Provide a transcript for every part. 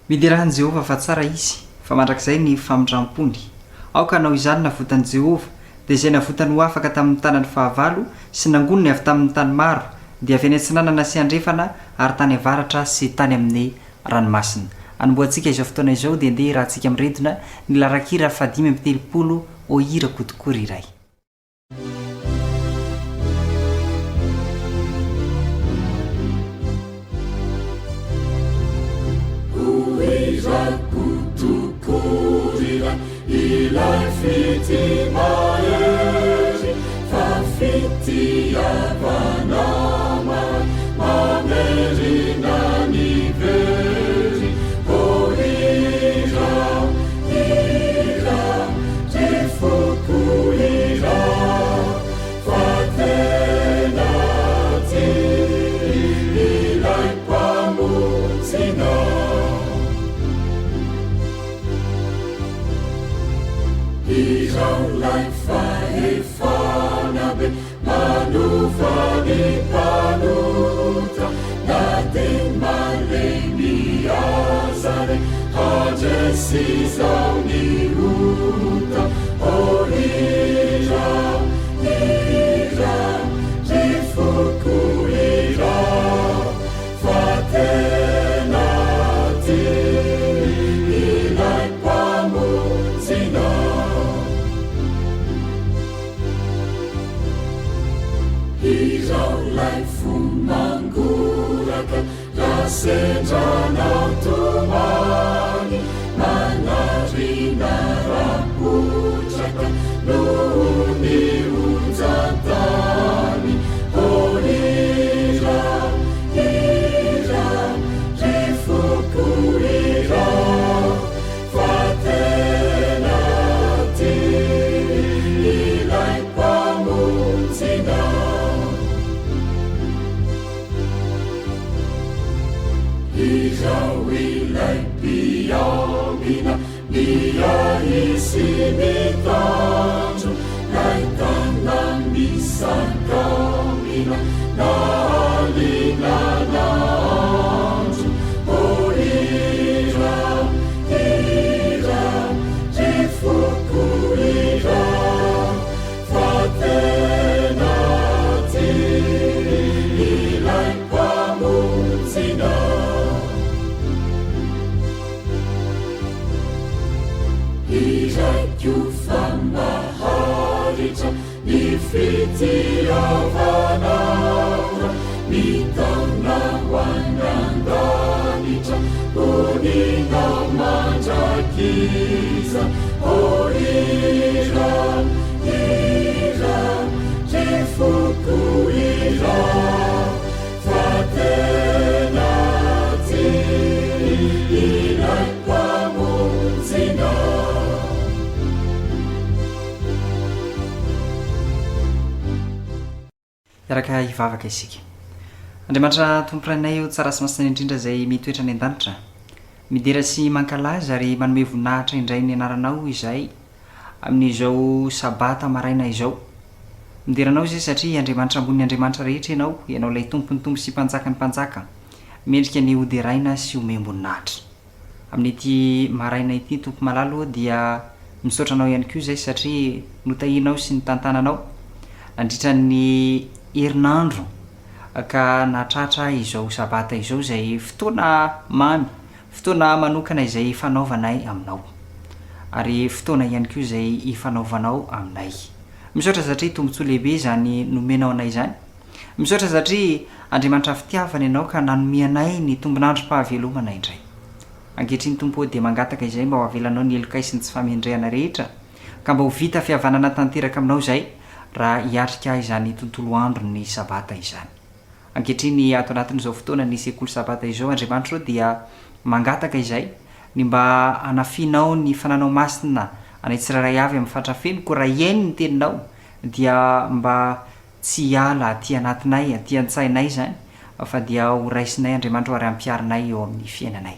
midirahan Jehovah fa tsara izy fa mandrakizay ny famindrampony aoka anao izany navotany Jehovah dia izay navotany ho afaka tamin'ny tanany fahavalo sy nangonony avy tamin'ny tany maro dia avy any antsinanana sy andrefana ary tany avaratra sy tany amin'ny ranomasina. Anomboantsika izao fotoana izao dia andeha rahantsika miredona ny larakira 570 o hira kotokory iray. Ilai fiti maeri, fa fiti avanama, mameri nani veri, o ira, tifuku ira, fatenati, ilai pamutina. Irau lai faefanabe manufani panuta nade malemi azare hajesi zauni uta o ira jifuku ira fatenati ilai pamuzina. Irau lai fumanguraka rasendrana tumani manarina raputraka nuni unjatani onira rifuku ira fatenati ilai pamunzina. Irau ilai piamina, mia isi mitanjo, lai tanang misankamina, nalina nanjo, o ira, jifuku ira, fatenati, ilai pamunzina. Iraiku famaharitra ny fitiavanaura mitaona ho an'andanitra onina mandrakiza o ira jifuku ira fatenati ilai pamunzina. Iaraka hivavaka isika. Andriamanitra tomporanay io tsara sy masina indrindra izay mitoetra any an-danitra, midera sy mankalaza ary manome voninahitra indray ny anaranao izay amin'izao sabata maraina izao. Mideranao izay satria Andriamanitra ambony Andriamanitra rehetra ianao ilay tompony tompo sy mpanjaka ny mpanjaka, mendrika ny hoderaina sy omem-boninahitra. Amin'ity maraina ity tompo malalo dia misaotra anao ihany koa izay satria notahinao sy ny tantananao nandritra ny herinandro ka natratra izao sabata izao izay fotoana mamy, fotoana manokana izay fanaovanay aminao ary fotoana ihany koa izay ifanaovanao aminay. Misaotra satria tombontsoa lehibe izany nomenao anay izany. Misaotra satria Andriamanitra fitiavana ianao ka nanome anay ny tombonandrom-pahavelomana indray. Ankehitriny tompo dia mangataka izay mba ho avelanao ny elokay sy ny tsy famendrehana rehetra ka mba ho vita fihavanana tanteraka aminao izay raha hiatrika izany tontolo andro ny sabata izany. Ankehitriny ato anatin'izao fotoana ny Sekoly Sabata izao Andriamanitra dia mangataka izay ny mba anafinao ny fananao masina anay tsirairay avy amin'ny fatrafenoko raha iainy ny teninao dia mba tsy hiala aty anatinay, aty an-tsainay izany fa dia ho raisinay Andriamanitra ary ampiarinay eo amin'ny fiainanay.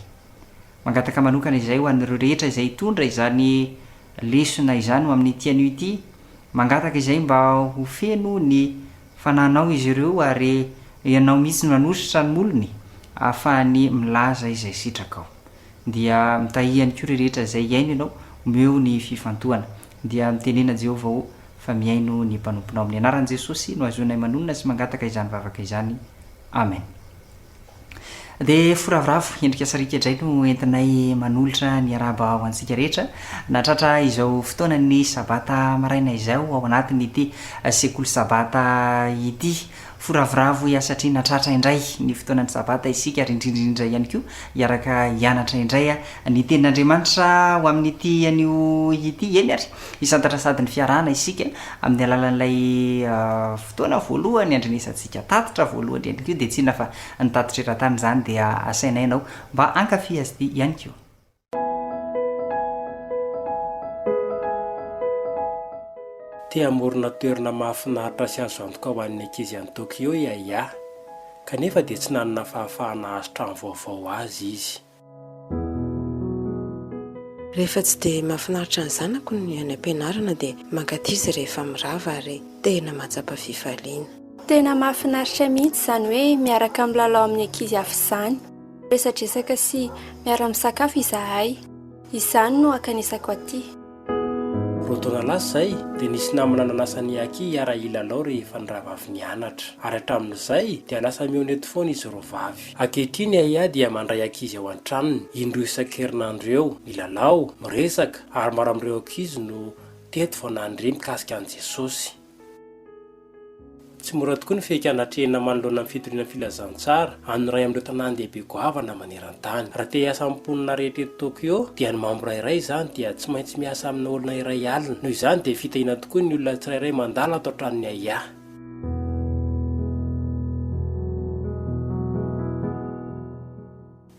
Mangataka manokana izay ho an'ireo rehetra izay hitondra izany lesona izany ho amin'ny tian'io ity, mangataka izay mba ho feno ny fananao izy ireo ary ianao mihitsy no nanositra ny molony ahafahany milaza izay sitraka ao. dia mitahihany koa rehetra zay iaino ianao meo ny fifantohana dia mitenena Jehova ho fa miaino ny mpanomponao amin'ny anaran'i Jesosy no azonay manonona sy mangataka izany vavaka izany amen. De foravoravo endrika sarika indray no entinay manolotra ny araba ho antsika rehetra natratra izao fotoana ny sabata maraina izao ao anatiny ity sekoly sabata ity foravoravo satria natratra indray ny fotoanany sabata isika ary indrindrindra ihany koa iaraka hianatra indray ny tenin'Andriamanitra ho amin'ity anio ity eny ary isantatra sady ny fiarahana isika amin'ny alalan'ilay fotoana voalohany andrenesantsika tatitra voalohany ihany koa dia tsy na fa ny tatitra eran-tany zany dia asainay ianao mba ankafy azy ity ihany koa. Tia amorona toerana mahafinaritra sy azo antoka ho an'ny ankizy any Tokyo ia kanefa dia tsy nanana fahafahana azo trano vaovao azy izy. Rehefa tsy dia mahafinaritra ny zanako ny any am-pianarana dia mankatizy rehefa mirava ary tena mahatsapa fifaliana. Tena mahafinaritra mihitsy izany hoe miaraka milalao amin'ny ankizy hafa izany, resadresaka sy miara-misakafo izahay, izany no ankanisako aty. Roa taona lasa izay dia nisy namana nanasany anky hiara hilalao rehefa niravavy nianatra ary hatramin'izay dia lasa mihoneto foana izy roa vavy. Ankehitriny ia dia mandray ankizy ao an-tranony indroa isan-kerinandro eo milalao, miresaka ary maro amin'ireo ankizy no teto vao nandre mikasika an'i Jesosy. Tsy mora tokoa ny fiakan-trena manoloana amin'ny fitoriana filazantsara amin'ny ray amin'ireo tanàn-dehibe goavana maneran-tany. Raha te hiasa amin'ny mponina rehetra eto Tokyo dia ny mambo iray izany dia tsy maintsy miasa amin'ny olona iray alina. Noho izany dia fitahiana tokoa ny olona tsirairay mandalo ato an-tranony ia.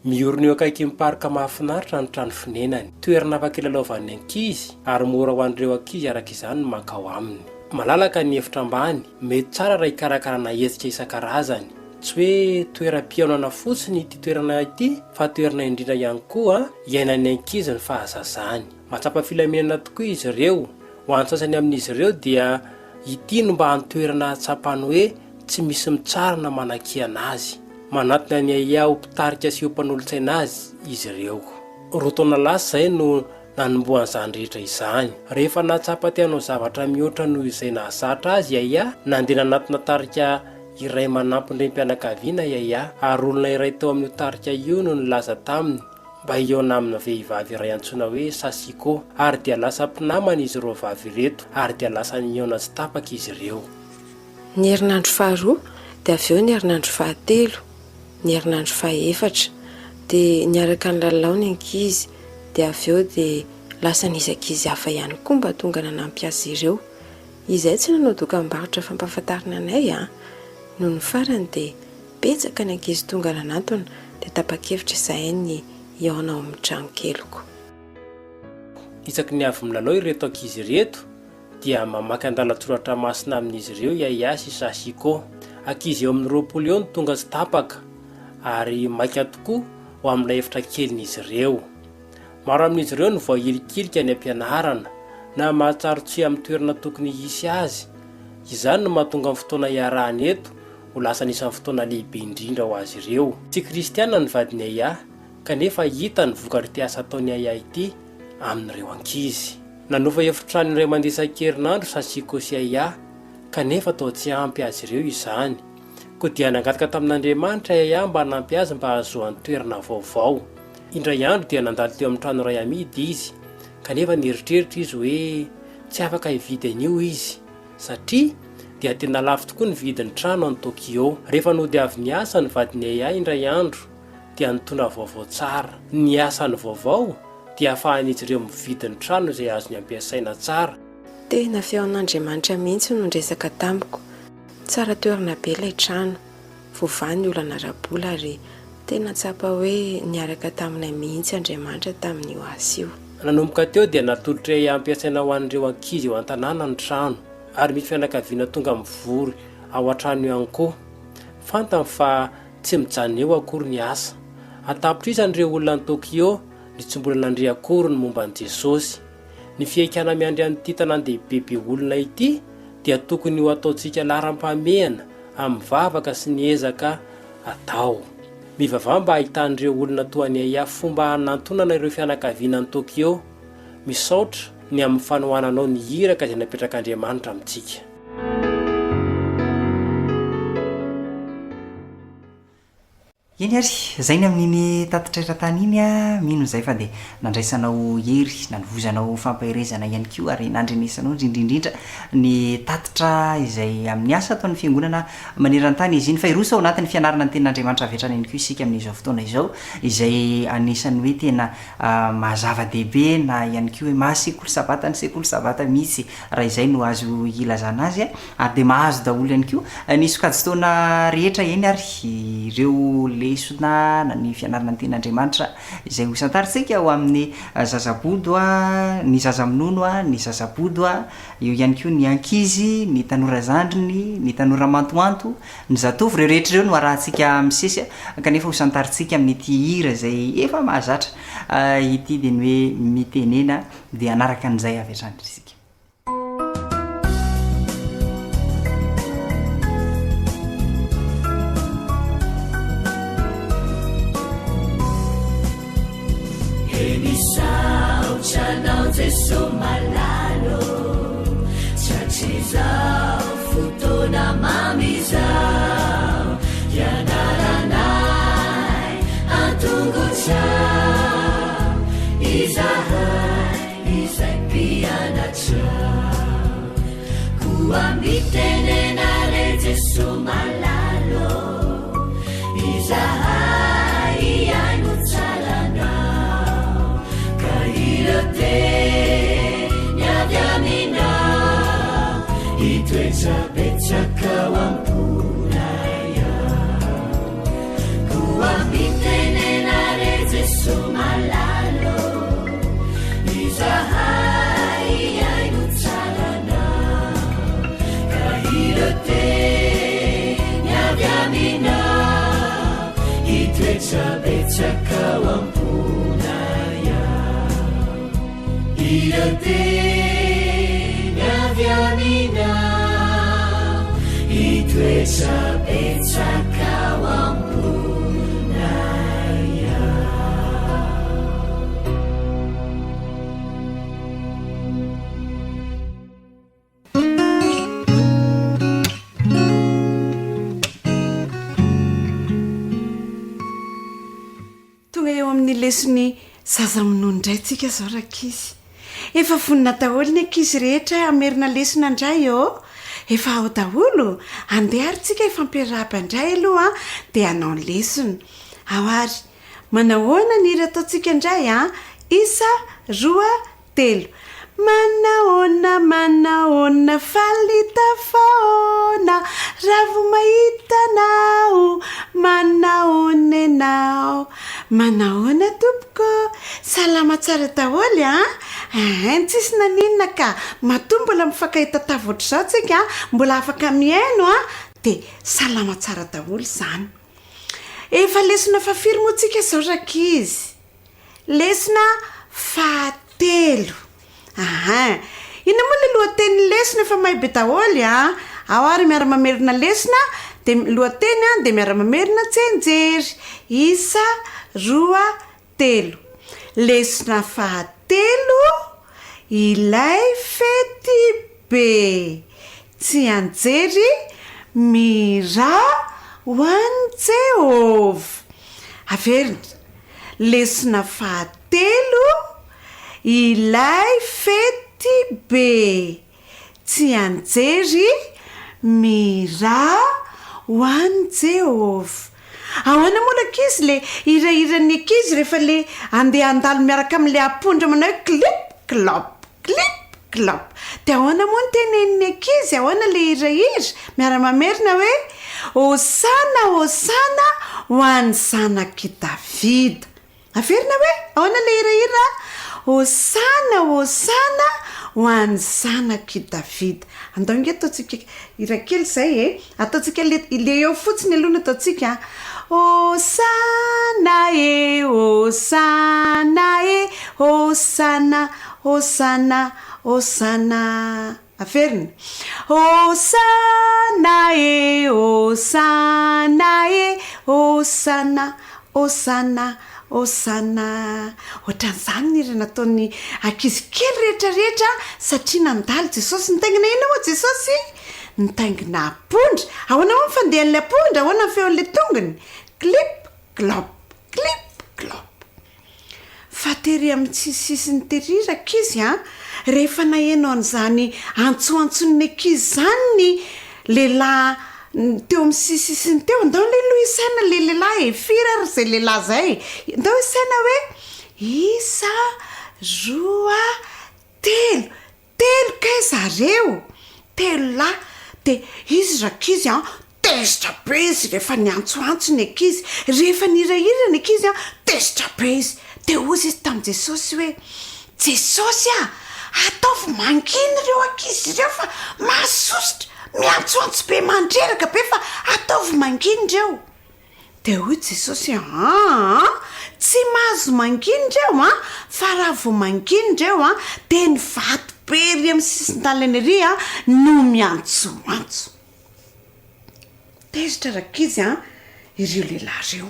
Miorina eo akaiky ny parka mahafinaritra ny trano fonenany, toerana afaka ilalaovan'ny ankizy ary mora ho an'ireo ankizy araka izany no mankao aminy. Malalaka ny efitra ambany, mety tsara raha hikarakarana hetsika isan-karazany. Tsy hoe toeram-pihaonana fotsiny ity toerana ity, fa toerana indrindra ihany koa iainan'ny ankizy ny fahazazany. Mahatsapa filaminana tokoa izy ireo. Ho an'ny sasany amin'izy ireo dia ity no mba hantoerana tsapany hoe tsy misy mitsara na manan-kiana azy. Manatona ny ia ho mpitarika sy ho mpanolotsaina azy izy ireo. Roa taona lasa izay no nanomboan'izany rehetra izany. Rehefa natsapa tianao zavatra mihoatra noho izay nahazatra azy ia nandeha nanatona tarika iray manampy ny mpianakaviana ia ary olona iray teo amin'ny tarika io no nilaza taminy mba hihaona amina vehivavy iray antsoina hoe Sasiko ary dia lasa mpinamana izy roa vavy ireto ary dia lasa nihaona tsy tapaka izy ireo. Ny herinandro faharoa dia avy eo ny herinandro fahatelo, ny herinandro fahaefatra dia niaraka nilalao ny ankizy dia avy eo dia lasa nisy ankizy hafa ihany koa mba tonga nanampy azy ireo. Izay tsy nanao dokam-barotra fampahafantarina anay noho ny farany dia betsaka ny ankizy tonga nanantona dia tapa-kevitra izahay ny hihaona ao amin'ny trano keliko. Isaky ny avy milalao ireto ankizy ireto dia mamaky andalatsoratra masina amin'izy ireo ia sy Sasiko. Ankizy eo amin'ny 20 eo no tonga tsy tapaka ary maika tokoa ho amin'ilay efitra kelin'izy ireo. Maro amin'izy ireo no voahilikilika ny ampianarana na mahatsarotsy amin'ny toerana tokony hisy azy. Izany no mahatonga amin'ny fotoana iarahany eto ho lasa anisan'ny fotoana lehibe indrindra ho azy ireo. Tsy kristiana ny vadiny ia kanefa hita ny vokatry ty asa ataony ia ity amin'ireo ankizy. Nanova efitrano iray mandeha isan-kerinandro Sasiko sy ia kanefa toa tsy ampy azy ireo izany. Koa dia nangataka tamin'Andriamanitra ia mba hanampy azy mba hahazoany toerana vaovao. Indray andro dia nandalo teo amin'ny trano iray amidy izy kanefa nieritreritra izy hoe tsy afaka hividy an'io izy satria dia tena lafo tokoa ny vidin'ny trano any Tokyo. Rehefa nody avy niasa ny vadiny ia indray andro dia nitondra vaovao tsara. Ny asany vaovao dia ahafahan'izy ireo mividy ny trano izay azony ampiasaina tsara. Tena feon'Andriamanitra mihitsy no resaka tamiko. Tsara toerana be ilay trano, vovany olana rabola ary tena tsapa hoe niaraka taminay mihitsy Andriamanitra tamin'io asa io. Nanomboka teo dia natolotra ampiasaina ho an'ireo ankizy eo an-tanàna ny trano ary misy fianakaviana tonga mivory ao an-trano ihany koa. Fantany fa tsy mijanona eo akory ny asa. Atapitra izan'ireo olona ny Tokyo ny tsy mbola nandre akory ny momba an'i Jesosy. Ny fiaikana miandry an'ity tanàn-dehibe olona ity dia tokony ho ataontsika laharam-pahamehana amin'ny vavaka sy ny ezaka atao. mivavah mba ahitan'ireo olona toany aiafy fomba nantonana ireo fianakaviana ny Tokyo misaotra ny amin'ny fanohananao ny hiraka izay napetraka Andriamanitra amintsika. eny ary zay ny amin'iny tatitra eratany iny a mino zay fa dia nandraisanao hery nanovozanao fampahirezana ihany koa ary nandrenesanao indrindrindrindra ny tatitra izay amin'ny asa ataon'ny fiangonana maneran-tany izy iny fa irosa ao anatin'ny fianarana ny tenin'Andriamanitra avetrana ihany koa isika amin'izao fotoana izao izay anisany hoe tena mahazava-dehibe na ihany koa hoe mahasekoly sabata ny sekoly sabata mihitsy raha izay no azo ilazana azy ary dia mahazo daholo ihany koa ny sokajy-taona rehetra eny ary ireo lesona na ny fianarana ny tenin'Andriamanitra izay hosantaritsika ao amin'ny zazabodo ny zazamonono ny zazabodo eo ihany koa ny ankizy ny tanora zandriny ny tanora mantoanto ny zatovy ireo rehetra ireo no arahantsika misesy kanefa hosantaritsika amin'ity hira izay efa mahazatra ity dia ny hoe mitenena dia anaraka an'izay avy hatrany isika. Chanao Jesu malalo chachizao futona mamizao yanaranai antungu chao izai piana chao kuambitenenale Jesu malalo izai ainuchalanao kailate nyadamina itwechapechaka wampunaya kuambitenenale Jesu malalo izahai ainuchalanao kailate nyadamina itwechapechaka wampunaya irate nyadamina itwechapechaka wampunaya. Tonga eo amin'ny lesony zazamonono indray tsika zao rakizy efa vonina daholo ny ankizy rehetra amerina lesona indray efa ao daholo andeha ary tsika ifampiarahaba indray aloha dia hanao ny lesona ao ary manahoana ny hira ataontsika indray isa roa telo manahoana falita fahoana raha vo mahitanao manahoana ianao manahoana tompoko salama tsara daholo tsisy naninona ka matoa mbola mifankahita tavotra zao tsika mbola afaka miaino dia salama tsara daholo zany. Efa lesona fafiry moa tsika zao rakizy lesona fahatelo ina moa le lohateny lesona efa mahay be daholo ao ary miara-mamerina lesona dia lohateny dia miara-mamerina tsenjery isa roa telo lesona fahatelo ilay fety be tsy anjery mira ho an'i Jehova. Averina lesona fahatelo ilay fety be tsy anjery mira ho an'i Jehova. Ahoana moa ankizy le hirahirany ankizy rehefa le andeha andalo miaraka amin'le ampondra manao clip clop clip clop dia ahoana moa ny tenenin'ny ankizy ahoana le hirahira miara-mamerina hoe hosana hosana ho an'ny zanak'i Davida. Averina hoe ahoana le hirahira hosana hosana ho an'ny zanak'i Davida. Andao inge ataontsika hirakely zay ataontsika le eo fotsiny aloha no ataontsika hosana hosana hosana hosana hosana. averina osana e osana e osana osana osana ohatran'izany nira nataony ankizy kely rehetrarehetra satria nandaly jesosy nitaingina ina moa jesosy nitaingina apondra ahoana moa mifandeha an'ilay apondra ahoana ny feon'ilay tongony clip clop clip clop fa tery amin'ny tsisisiny teriraka izy a rehefa nahenao an'izany antsoantson'ny ankizy zany ny lehilahy teo amin'ny sisisiny teo ndao le loha isaina le lehilahy firy ary zay lehilahy zay ndao isaina hoe isa roa telo kay zareo telo lahy de izy rakizy a tezitra be izy rehefa niantsoantso ny ankizy rehefa nirahira ny ankizy a tezitra be izy de ozy izy tamin'i jesosy hoe jesosy a ataovy manginy reo ankizy reo fa mahasositra miantsoantso be mandreraka be fa ataovy manginy reo de hoy jesosy tsy mahazo manginy reo a fa raha vo manginy reo a de ny vato be ry amin'ny sisin-dalana ery a no miantsoantso tezitra rakizy a ireo lehilahy reo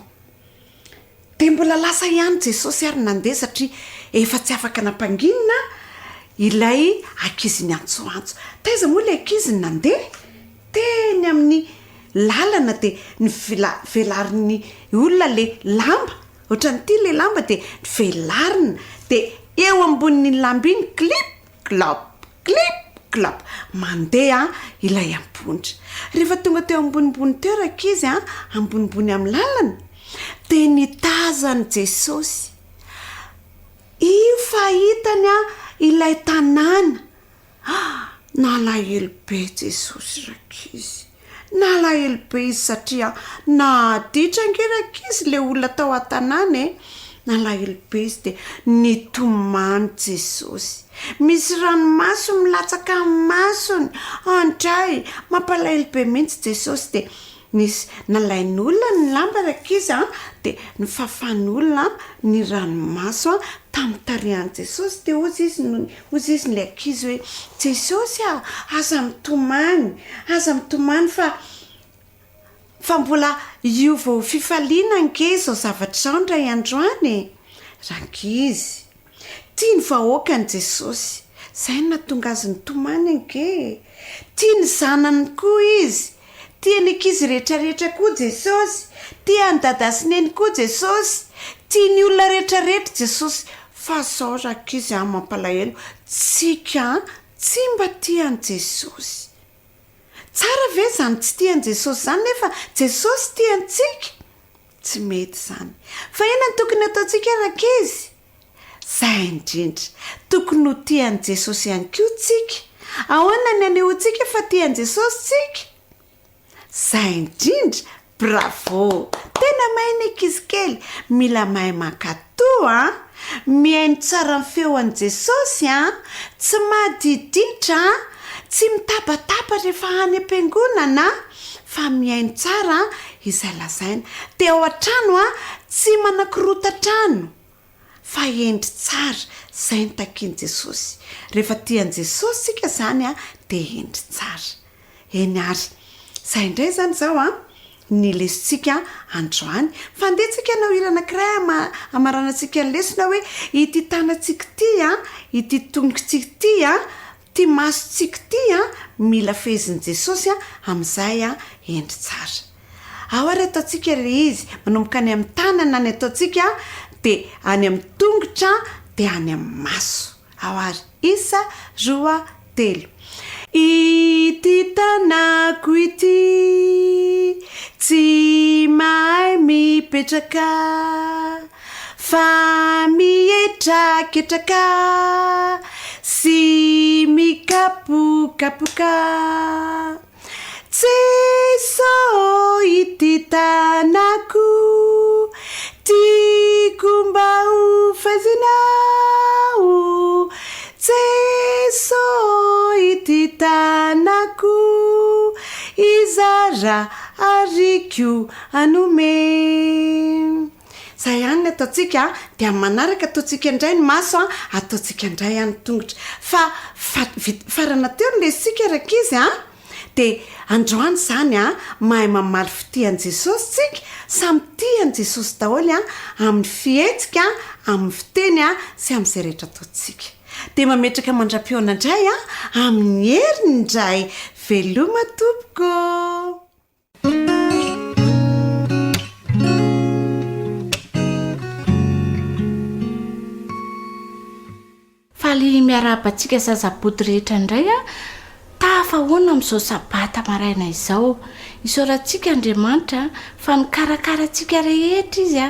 de mbola lasa ihany jesosy ary nandeha satria efa tsy afaka nampanginina ilay ankizy ny antsoantso taiza moa le ankizy nandeha teny amin'ny lalana de ny velariny olona le lamba ohatran'ity le lamba de velarina de eo ambonin'ny lamba iny clip clop mandeha ilay ampondra rehefa tonga teo ambonimbony teo rakizy a ambonimbony amin'ny lalana de nitazany jesosy io fahitany a ilay tanàna nalahelo be jesosy rakizy nalahelo be izy satria naditra ange rakizy le olona tao an-tanàna nalahelo be izy de nitomany jesosy misy ranomaso milatsaka amin'ny masony andray mampalahelo be mihitsy jesosy de nisy nalain'olona ny lamba rakizy de ny fafan'olona ny ranomaso tamin'ny tarihan'i jesosy de ozy izy nilay ankizy hoe jesosy aza mitomany fa mbola io vao fifaliana ange zao zavatra zao ndray androany rankizy tia ny vahoakany jesosy zay natonga azy nitomany ange tia ny zanany koa izy tia ny ankizy rehetrarehetra koa jesosy tia ny dada sy neny koa jesosy tia ny olona rehetrarehetra jesosy fa zao rakizy mampalahelo tsika tsy mba tiany jesosy tsara ve zany tsy tiany jesosy zany nefa jesosy tiantsika tsy mety zany fa inany tokony ataontsika rakizy zay indrindra tokony ho tiany jesosy ihany koa tsika ahoana ny anehontsika fa tiany jesosy tsika zay indrindra bravo tena mahay ny ankizy kely mila mahay mankatoa mihaino tsara ny feon'i jesosy tsy madiditra tsy mitabataba rehefa any am-piangonana fa mihaino tsara izay lazaina de ao an-trano tsy manakorota-trano fa endry tsara zay ny takiany jesosy rehefa tiany jesosy tsika zany de endry tsara eny ary zay indray zany zao ny lesitsika androany fandehitsika nao ira anankiray amaranantsika ny lesona hoe ity tanatsika ty ity tongotsika ty ty masotsika ty mila fezin'i jesosy amin'izay endry tsara ao ary ataontsika re izy manomboka any amin'ny tanana ny ataontsika de any amin'ny tongotra de any amin'ny maso ao ary isa roa telo ity tanako ity tsy mahay mipetraka fa mietraketraka sy mikapokapoka Jeso ity tanako tiako mba ho faizinao Jeso ity tanako izara ariko anome zay ihany ny ataontsika dia manaraka ataontsika indray ny maso ataontsika indray any tongotra farana teo ny lesika raka izy dia androany zany mahay mamaly fitian' jesosy tsika samy tian' jesosy daholy amin'ny fihetsika amin'ny fiteny sy amin'izay rehetra ataontsika dia mametraka mandra-pioana indray amin'ny heriny indray veloma tompoko. faly miarabantsika zazaboty rehetra indray tafahoana amin'izao sabata maraina izao isaorantsika Andriamanitra fa nikarakaratsika rehetra izy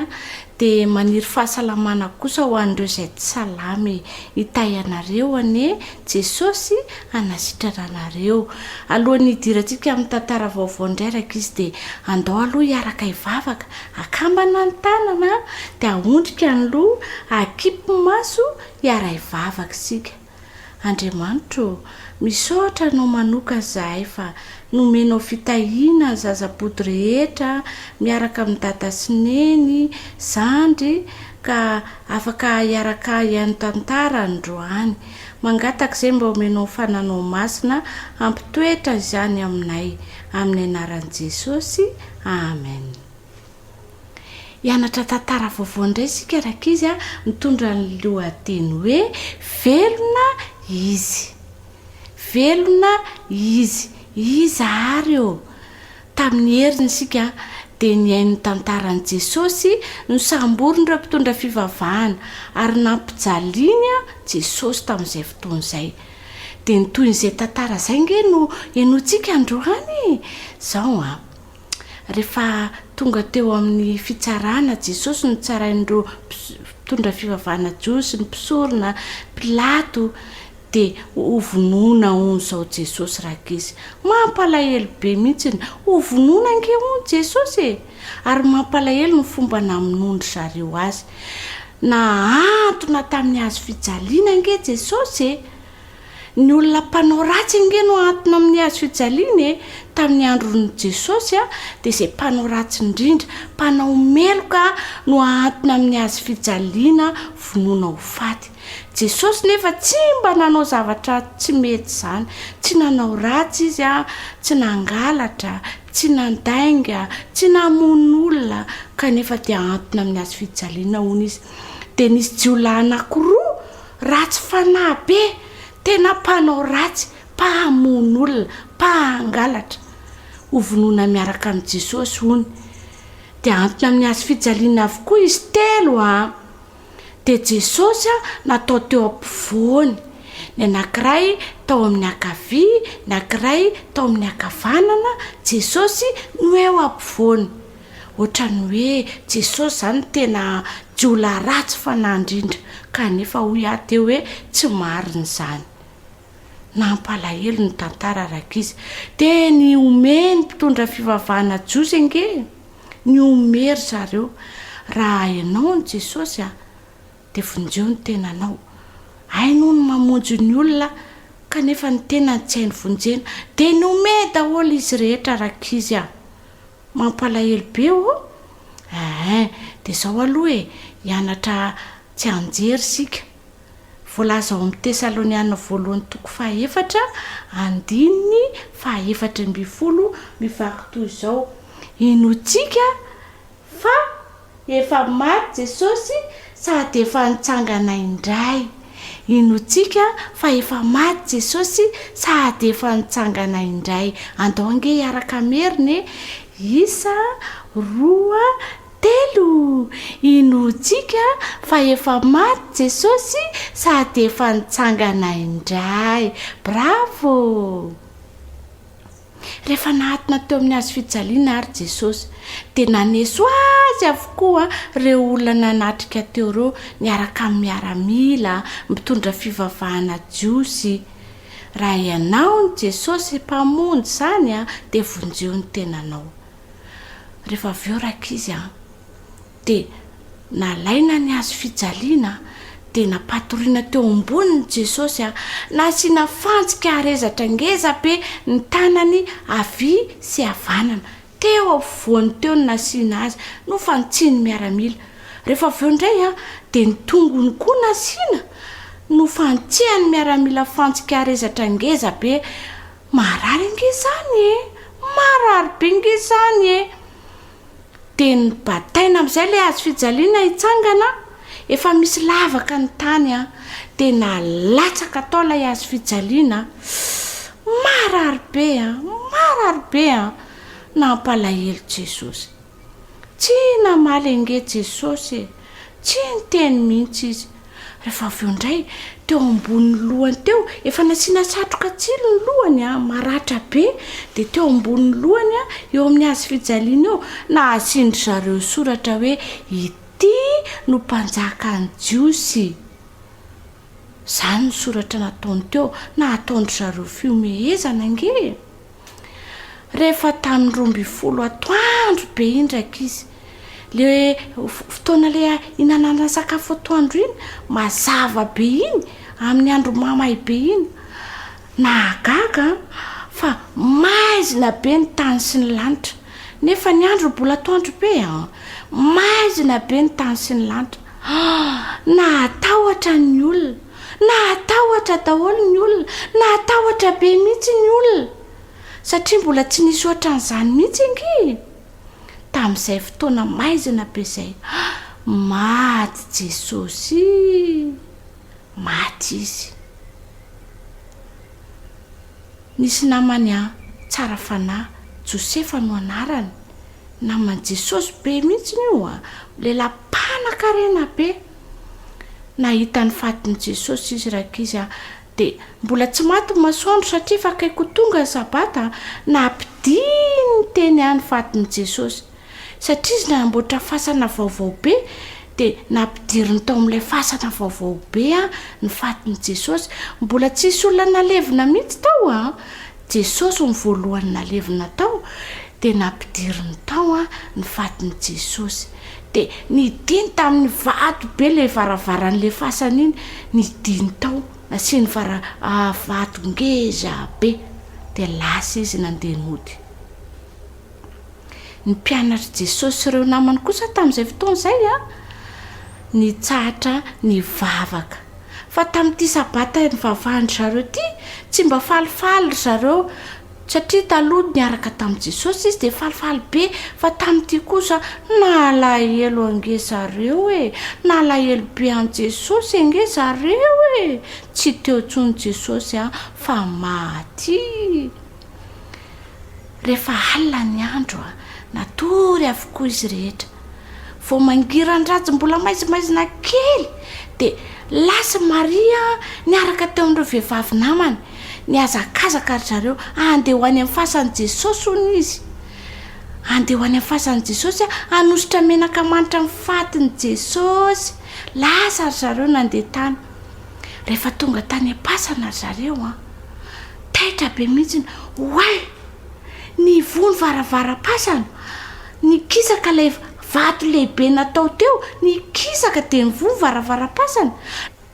dia maniry fahasalamana kosa ho an'ireo izay tsy salamy hitay anareo ane Jesosy anasitrana anareo. Alohan'ny hidirantsika amin'ny tantara vaovao indray raka izy dia andao aloha hiaraka hivavaka akambana ny tanana dia ahondrika ny loha akipy maso hiara hivavaka sika. Andriamanitra misaotra no manoka zahay fa nomenao fitahiana zazaboty rehetra miaraka amin'ny dada sy neny zandry ka afaka hiaraka ihany tantara androany mangataka izay mba omenao fananao masina ampitoetra izany aminay amin'ny anaran'i Jesosy, amen. Hianatra tantara vaovao indray sika raka izy mitondra ny lohateny hoe velona izy. Velona izy ary tamin'ny heriny sika dia niain'ny tantaran'i Jesosy no samboriny ireo mpitondra fivavahana ary nampijaliany Jesosy tamin'izay fotoana izay dia nytoyn'izay tantara izay nge no enotsika androany zao rehefa tonga teo amin'ny fitsarana Jesosy no tsarain'ireo mpitondra fivavahana jiosy ny mpisorona Pilato dia hovonona hono zao Jesosy raka izy mampalahelo be mihitsy hovonona ange hono Jesosy ary mampalahelo ny fomba naminondry zareo azy na antona tamin'ny hazo fijaliana ange Jesosy ny olona mpanao ratsy ange no antona amin'ny hazo fijaliana tamin'ny andron'ny Jesosy dia izay mpanao ratsy indrindra mpanao meloka no antona amin'ny hazo fijaliana vonona ho faty. Jesosy nefa tsy mba nanao zavatra tsy mety zany, tsy nanao ratsy izy tsy nangalatra, tsy nandainga, tsy namono olona kanefa dia antona amin'ny hazo fijaliana hono izy. Dia nisy jiolahy anankiroa ratsy fanahy be tena mpanao ratsy, mpahamono olona, mpahangalatra hovonona miaraka amin'ny Jesosy hono dia antona amin'ny hazo fijaliana avokoa izy telo dia Jesosy natao teo ampovoany, ny anankiray tao amin'ny ankavia, ny anankiray tao amin'ny ankavanana, Jesosy no eo ampovoany. Ohatrany hoe Jesosy zany tena jiolahy ratsy fanahy indrindra kanefa hoy teo hoe tsy marina izany. Nampalahelo ny tantara raka izy dia ny omeny mpitondra fivavahana jiosy ange ny omery zareo raha ianao ny Jesosy dia vonjeo ny tenanao hainao no mamonjy ny olona kanefa ny tena tsy hainy vonjena dia ny omeny daholo izy rehetra raka izy mampalahelo be dia zao aloha hianatra tsy anjery sika voalaza ao amin'ny Tesaloniana voalohany toko 4 andininy 4:20 mivaky toy izao: inotsika fa efa maty Jesosy sady efa nitsangana indray. Inotsika fa efa maty Jesosy sady efa nitsangana indray. Andao ange hiaraka meriny 1-2-3. Inotsika fa efa maty Jesosy sady efa nitsangana indray. Bravo! Rehefa nahatona teo amin'ny hazo fijaliana ary Jesosy dia naneso azy avokoa ireo olona nanatrika teo ireo niaraka amin'ny miaramila mitondra fivavahana jiosy. Raha ianao ny Jesosy mpamonjy izany dia vonjeo ny tenanao. Rehefa avy eo raka izy dia nalaina ny hazo fijaliana dia napatoriana teo amboniny Jesosy nasiana fantsika harezatra ngeza be ny tanany havia sy havanana teo ampovoany teo ny nasiana azy no fantsiny miaramila rehefa aveo indray a dia ny tongony koa nasiana no fantsehany miaramila fantsika rezatra ngeza be marary ngezany e marary be ngezany e dia ny bataina amin'izay ilay azo fijaliana hitsangana efa misy lavaka ny tany a dia nalatsaka tao ilay azo fijaliana marary be a nampalahelo Jesosy tsy namaly ange Jesosy tsy niteny mihitsy izy rehefa aveo indray teo ambony lohany teo efa nasiana satroka tsilo ny lohany a maratra be dia teo ambony lohany a eo amin'ny azo fijaliana eo na asindry zareo soratra hoe ity no mpanjaka ny jiosy zany ny soratra nataony teo na ataondry zareo fiomehezana nge rehefa tamin'ny 12 atoandro be indraka izy le fotoana le inanana sakafo atoandro iny mazava be iny amin'ny andro mamay be iny nahagaga fa maizina be ny tany sy ny lanitra nefa ny andro mbola atoandro be maizina be ny tany sy ny lanitra nahatahotra ny olona nahatahotra daholo ny olona nahatahotra be mihitsy ny olona satria mbola tsy nisy ohatra n'izany mihitsy nge tamin'izay fotoana maizina be izay maty Jesosy maty izy nisy namany a tsara fanahy Josefa no anarany namany Jesosy be mihitsy io a lehilahy mpanan-karena be nahita ny fatin'i Jesosy izy rakizy a dia mbola tsy maty masoandro satria fa akaiko tonga ny sabata nampidiny teny any fatin'i Jesosy satria izy namboatra fasana vaovao be dia nampidiriny tao amin'ilay fasana vaovao be a ny fatin'i Jesosy mbola tsisy olona nalevina mihitsy tao a Jesosy ny voalohany nalevina tao dia nampidiriny tao a ny fatin'i Jesosy dia nidiny tamin'ny vato be ilay varavaran'ilay fasana iny nidiny tao nasiany vato ngeza be dia lasa izy nandeha nody ny mpianatra Jesosy sy ireo namany kosa tamin'izay fotoana izay a nitsahatra nivavaka fa tamin'ity sabata nivavahany zareo ty tsy mba falifaly zareo satria taloha niaraka tamin'i Jesosy izy dia falifaly be fa tamin'ity kosa nalahelo ange zareo nalahelo be an Jesosy ange zareo tsy teo tsony Jesosy fa maty rehefa alina ny andro natory avokoa izy rehetra vao mangirany-dratsy mbola maizimaizina kely dia lasa Maria niaraka teo amin'ireo vehivavy namany niazakazaka ry zareo andeha ho any amin'ny fasan'i Jesosy hono izy andeha ho any amin'ny fasan'i Jesosy hanositra menaka manitra ny fatin'i Jesosy lasa ry zareo nandeha tany rehefa tonga tany am-pasana ry zareo taitra be mihitsy hoay nivony varavara-pasana nikisaka ilay vato lehibe natao teo nikisaka dia nivony varavara-pasana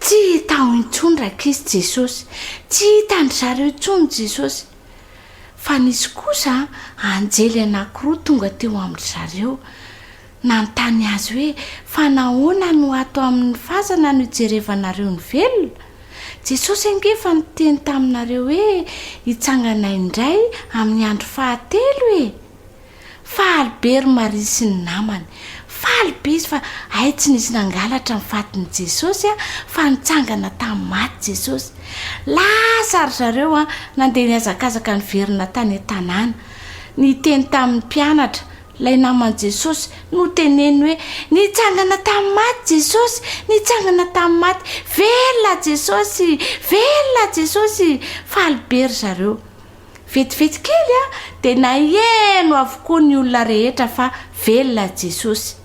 tsy hitao intsony rakizy Jesosy tsy hitany zareo intsony Jesosy fa nisy kosa anjely anankiroa tonga teo amin'ny zareo nanontany azy hoe fa nahoana no ato amin'ny fasana no hijerevanareo ny velona Jesosy angefa niteny taminareo hoe hitsangana indray amin'ny andro fahatelo faly be ry Maria sy ny namany faly be izy fa ay tsy nisy nangalatra ny fatin'i Jesosy fa nitsangana tamin'ny maty Jesosy lasa ry zareo nandeha niazakazaka ny verina tany an-tanàna niteny tamin'ny mpianatra lay namany Jesosy no teneny hoe nitsangana tamin'ny maty Jesosy nitsangana tamin'ny maty velona Jesosy faly be ry zareo vetivety kely dia naheno avokoa ny olona rehetra fa velona Jesosy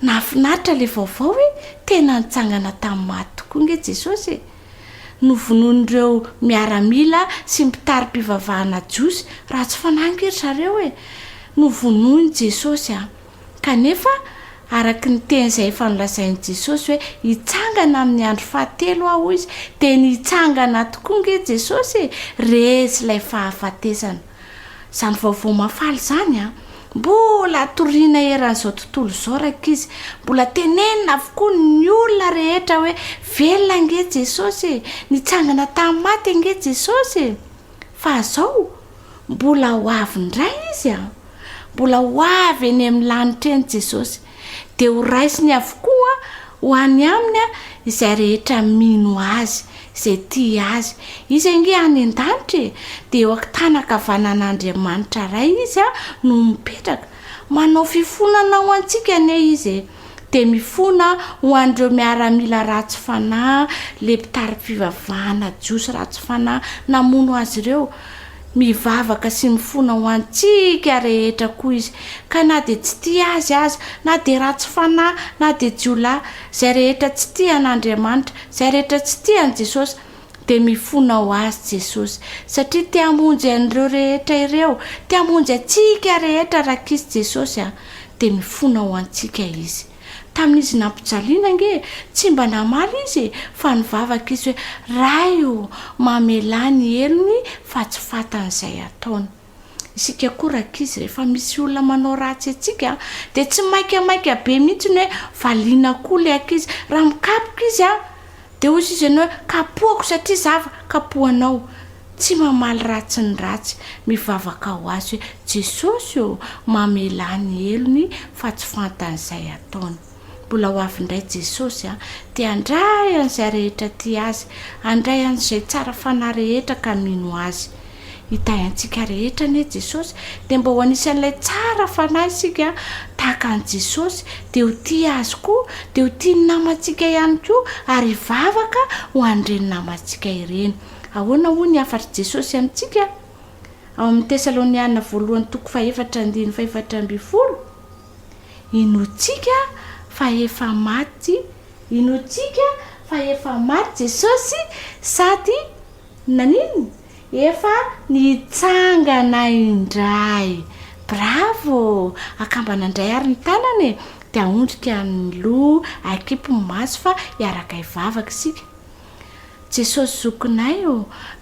nafinaritra ilay vaovao tena nitsangana tamin'ny maty tokoa nge Jesosy novonoan'ireo miaramila sy mpitary-pivavahana jiosy raha tsy fanangy ry zareo novonoiny Jesosy kanefa araka ny teny izay efa nolazain'i Jesosy hoe hitsangana amin'ny andro fahatelo aho izy dia nitsangana tokoa nge Jesosy resy ilay fahafatesana izany vaovao mafaly izany mbola toriana eran'izao tontolo izao raka izy mbola tenenina avokoa ny olona rehetra hoe velona ange Jesosy nitsangana tamin'ny maty ange Jesosy fa zao mbola ho avy ndray izy mbola ho avy eny amin'ny lanitra eny Jesosy dia ho raisiny avokoa ho any aminy izay rehetra mino azy izay tia azy izy ange any an-danitra dia eo ankitana-kavanan'Andriamanitra ray izy no mipetraka manao fifonana ho antsika ne izy dia mifona ho an'ireo miaramila ratsy fanahy le mpitary-pivavahana jiosy ratsy fanahy namono azy ireo mivavaka sy mifona ho antsika rehetra koa izy ka na dia tsy tia azy na dia ratsy fanahy na dia jiolahy izay rehetra tsy tia an'Andriamanitra izay rehetra tsy tia an' Jesosy dia mifona ho azy Jesosy satria tia hamonjy an'ireo rehetra ireo tia hamonjy antsika rehetra raka izy Jesosy dia mifona ho antsika izy tamin'izy nampijaliana ange tsy mba namaly izy fa nivavaka izy hoe raio mamela ny elony fa tsy fatan'izay ataony isika koa raka izy rehefa misy olona manao ratsy atsika dia tsy maikamaika be mihitsy ny hoe valiana koa le ankizy raha mikapoka izy dia hozy izy ianao hoe kapohako satria zava kapohanao tsy mamaly ratsy ny ratsy mivavaka ho azy hoe Jesosy mamela ny elony fa tsy fatan'izay ataony mbola ho avy indray Jesosy dia andray an'izay rehetra tia azy andray an'izay tsara fanahy rehetra ka mino azy hitay antsika rehetra ne Jesosy dia mba ho anisan'ilay tsara fanahy isika tahaka an' Jesosy dia ho tia azy koa dia ho tia ny namantsika ihany koa ary vavaka ho andreny namantsika ireny ahoana ho ny afatry Jesosy amintsika ao amin'ny Tesaloniana 1:4-5 inotsika fa efa maty Jesosy sady nanino efa nitsangana indray bravo akambanandray ary ny tanany dia aondrika ny loha akipy maso fa hiaraka hivavaka isika Jesosy zokinay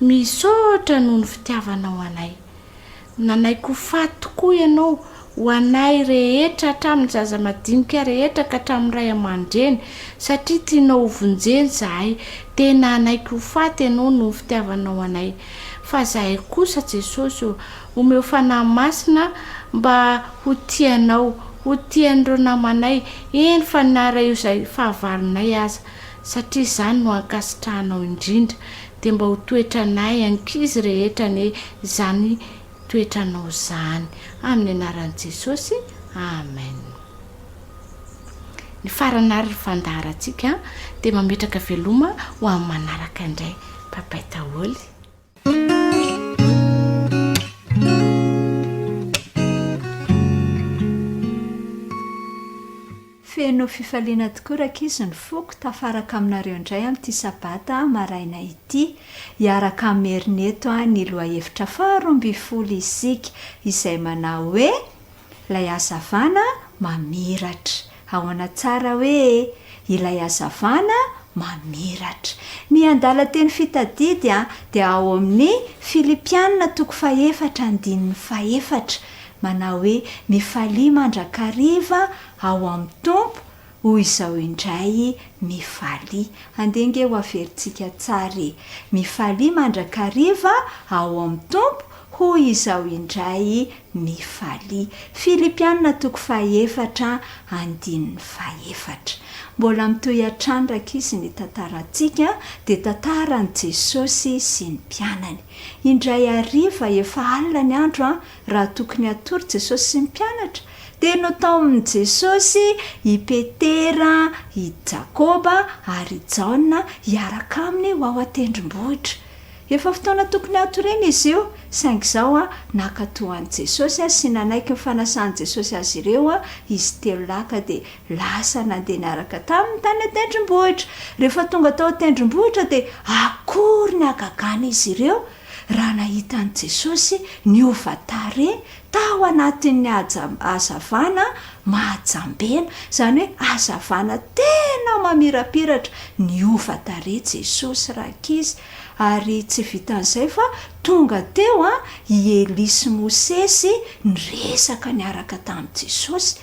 misaotra noho ny fitiavanao anay nanaiko faty tokoa ianao ho anay rehetra hatramin'ny zaza madinika rehetra ka hatramin'ny ray aman-dreny satria tianao hovonjeny zahay tena anaiko faty ianao noho ny fitiavanao anay fa zahay kosa Jesosy omeo fanahy masina mba ho tianao ho tian'ireo namanay eny fa nara io izay fahavalinay aza satria izany no ankasitrahanao indrindra dia mba ho toetranay ankizy rehetra ny izany toetranao izany amin'ny anaran'i Jesosy amen. Ny faranary fandaharantsika dia mametraka veloma ho amin'ny manaraka indray papay taholy. Feno fifaliana tokoa rakizy ny foko tafaraka aminareo indray amin'ity sabata maraina ity hiaraka amin'ny herineto ny lohahevitra 12 isika izay manao hoe ilay hazavana mamiratra ahoana tsara hoe ilay hazavana mamiratra ny andala teny fitadidy dia ao amin'ny Filipianina 4:4 manao hoe mifalia mandrakariva ao amin'ny tompo hoy izao indray mifalia andenge ho averintsika tsara mifalia mandrakariva ao amin'ny tompo hoy izao indray mifalia Filipianina 4:4 mbola mitoy hatrany rakizy ny tantarantsika dia tantaran'i Jesosy sy ny mpianany indray hariva efa alina ny andro raha tokony hatory Jesosy sy ny mpianatra dia natao amin'i Jesosy i Petera i Jakoba ary Jaona hiaraka aminy ho ao an-tendrombohitra efa fotoana tokony hatoreny izy io saingy izao nakatoan'i Jesosy sy nanaiky ny fanasan'i Jesosy azy ireo izy telo laka dia lasa nandeha niaraka tamin'ny tany an-tendrombohitra rehefa tonga tao an-tendrombohitra dia akory ny agagana izy ireo raha nahitan'i Jesosy ny ovatare tao anatin'ny azavana mahajambena, izany hoe azavana tena mamirapiratra ny ovatare Jesosy rakizy. Ary tsy vitan'izay fa tonga teo i Eli sy Mosesy nyresaka niaraka tamin'i Jesosy,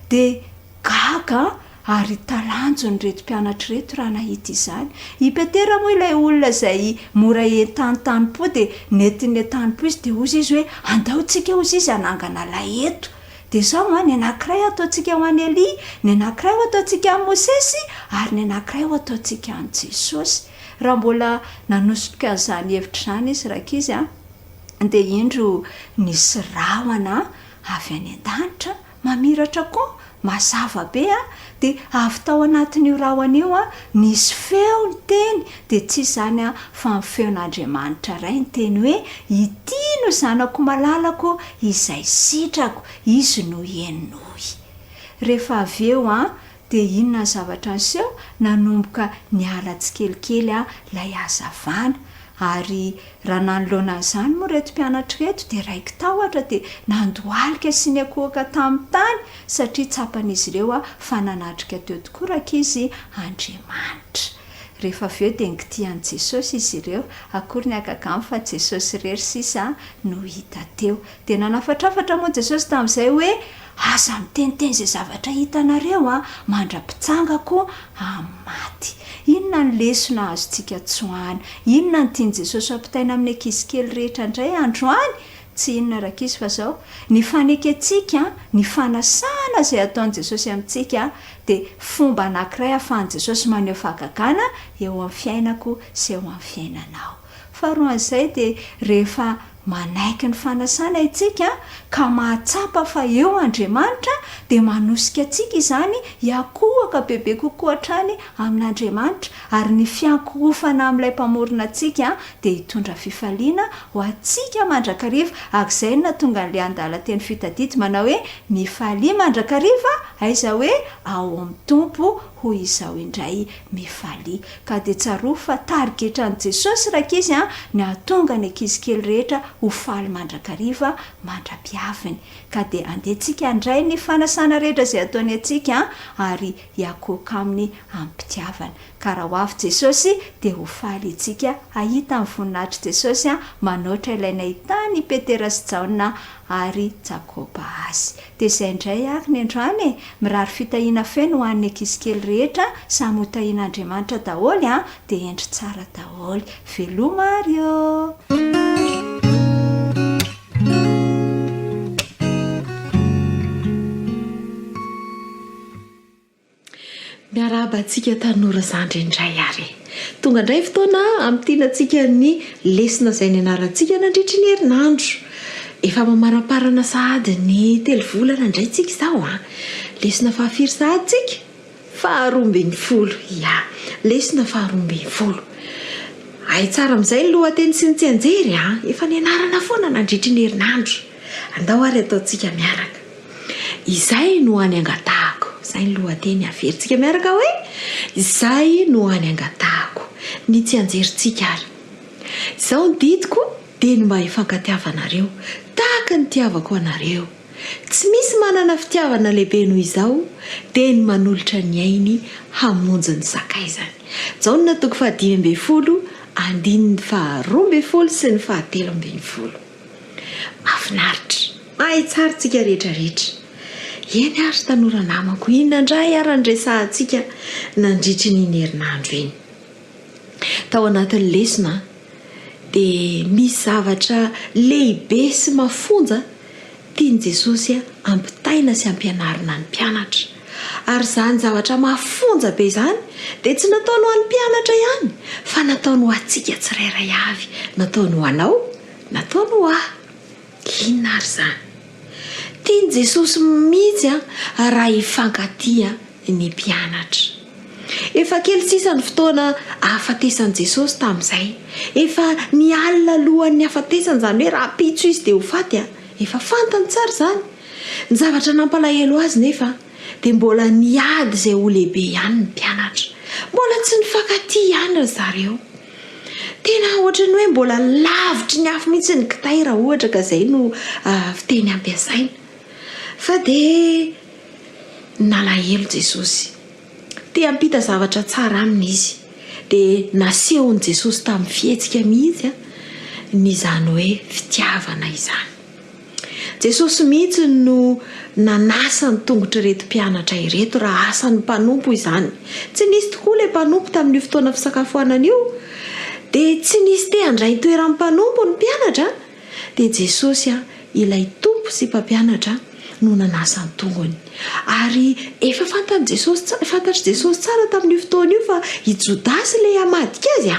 dia gaga ary talanjo ny reto mpianatra reto raha nahita izany. I Petera moa ilay olona izay mora entany-tanypo, dia netiny tanypo izy dia ozy izy hoe andaontsika ozy izy anangana laheto. Dia zao ny anankiray ataontsika ho an'i Eli, ny anankiray ho ataontsika amin'ny Mosesy, ary ny anankiray ho ataontsika amin'ny Jesosy. Raha mbola nanosika izany hevitra izany izy rakizy dia indro nisy rahona avy any an-danitra mamiratra koa mazava be dia avy tao anatin'io rahona io nisy feo ny teny, dia tsy izany fa ny feon'Andriamanitra ray ny teny hoe ity no zanako malalako izay sitrako, izy no henoy. Rehefa avy eo dia inona ny zavatra niseho? Nanomboka niala tsikelikely lay hazavana. Ary raha nanoloana an'izany moa reto mpianatra reto dia raiki tahotra dia nandohalika sy ny akohoka tamin'ny tany, satria tsapan'izy ireo fa nanatrika teo tokoa rakizy Andriamanitra. Rehefa avy eo dia nikitian'i Jesosy izy ireo, akory ny akagamy fa Jesosy rery sisa no hita teo. Dia nanafatrafatra moa Jesosy tamin'izay hoe aza miteniteny izay zavatra hitanareo mandra-pitsangako amin'ny maty. Inona ny lesona azontsika tsoahana? Inona ny tiany Jesosy ampitaina amin'ny ankizy kely rehetra indray androany? Tsy inona rakizy fa zao ny faneketsika, ny fanasana izay ataon'i Jesosy amintsika dia fomba anankiray ahafahan'i Jesosy maneho fahagagana eo amin'ny fiainako sy eo amin'ny fiainanao. Faharoan'izay dia rehefa manaiky ny fanasana itsika ka mahatsapa fa eo Andriamanitra dia manosika atsika izany hiakohaka bebe kokoa hatrany amin'Andriamanitra, ary ny fiankofana amin'ilay mpamorona atsika dia hitondra fifaliana ho atsika mandrakariva. Akizay na tonga n'ilay andala teny fitadidy manao hoe mifalia mandrakariva, aiza hoe ao amin'ny tompo hoy izao indray mifalia. Ka dia tsaroa fa tarigetran'i Jesosy rakizy ny ahatonga ny ankizy kely rehetra ho faly mandrakariva mandra-piaviny. Ka dia andehantsika andray ny fanasana rehetra izay ataony atsika ary hiakoka aminy ampitiavana. Ka raha ho avy Jesosy dia ho faly itsika ahita amin'ny voninahitry Jesosy manoatra ilay nahitany Petera sy Jaona ary Jakoba azy. Dia izay indray ary ny androany mirary fitahiana feno ho an'ny ankizy kely rehetra samy hotahiana Andriamanitra daholo dia endry tsara daholo. Veloma ary miaraba antsika tanora zandry indray ary tonga indray fotoana amitianantsika ny lesona izay ny anarantsika nandritry ny herinandro. Efa mamaraparana sahady ny telo volana indray tsika izao lesona fahafiry sahady tsika faharoambin'ny folo. Ya, lesona faharoambin'ny folo. Ay tsara amin'izay ny lohateny sy ny tsy anjery efa ny anarana foana nandritry ny herinandro. Andao ary ataontsika miaraka. Izay no any angatahako. Izay ny lohateny averintsika miaraka hoe izay no any angatahako ny tsy anjerintsika ary. Izao ny didiko dia ny mba hifankatiavanareo tahaka ny tiavako anareo. Tsy misy manana fitiavana lehibe noho izao dia ny manolotra ny ainy hamonjy ny sakaizany. Izao ny natoko 5:10, 2:12 sy ny 13:10. Mahafinaritra, mahay tsara tsika rehetrarehetra. Eny ary tanora namako, inona indray aran-dresahantsika nandritry ny herinandro iny. Tao anatin'ny lesona dia misy zavatra lehibe sy mafonja tiany Jesosy ampitaina sy ampianarina ny mpianatra. Ary izany zavatra mafonja be izany dia tsy nataony ho an'ny mpianatra ihany fa nataony ho antsika tsirairay avy. Nataony ho anao, nataony ho ahy. Inona ary izany? Tiany Jesosy mihitsy raha hifankatia ny mpianatra. Efa kely sisa ny fotoana ahafatesan'i Jesosy tamin'izay. Efa ny alina alohan'ny hafatesany, izany hoe raha pitso izy dia ho faty efa fantany tsara izany. Ny zavatra nampalahelo azy nefa dia mbola niady izay ho lehibe ihany ny mpianatra. Mbola tsy nifankatia ihany ry zareo. tena ohatrany hoe mbola lavitry ny afo mihitsy ny kitay raha ohatra ka izay no fiteny ampiasaina fa dia nalahelo Jesosy te hampita zavatra tsara aminy izy dia nasehon'i Jesosy tamin'ny fihetsika mihitsy ny izany hoe fitiavana izany. Jesosy mihitsy no nanasa ny tongotra ireto mpianatra ireto raha asan'ny mpanompo izany. Tsy nisy tokoa ilay mpanompo tamin'io fotoana fisakafoanana io dia tsy nisy te handray toeran'ny mpanompo ny mpianatra dia Jesosy ilay tompo sy mpampianatra no nanasa ny tongony. Ary efa fantatry Jesosy tsara tamin'io fotoana io fa i Jodasy ilay hamadika azy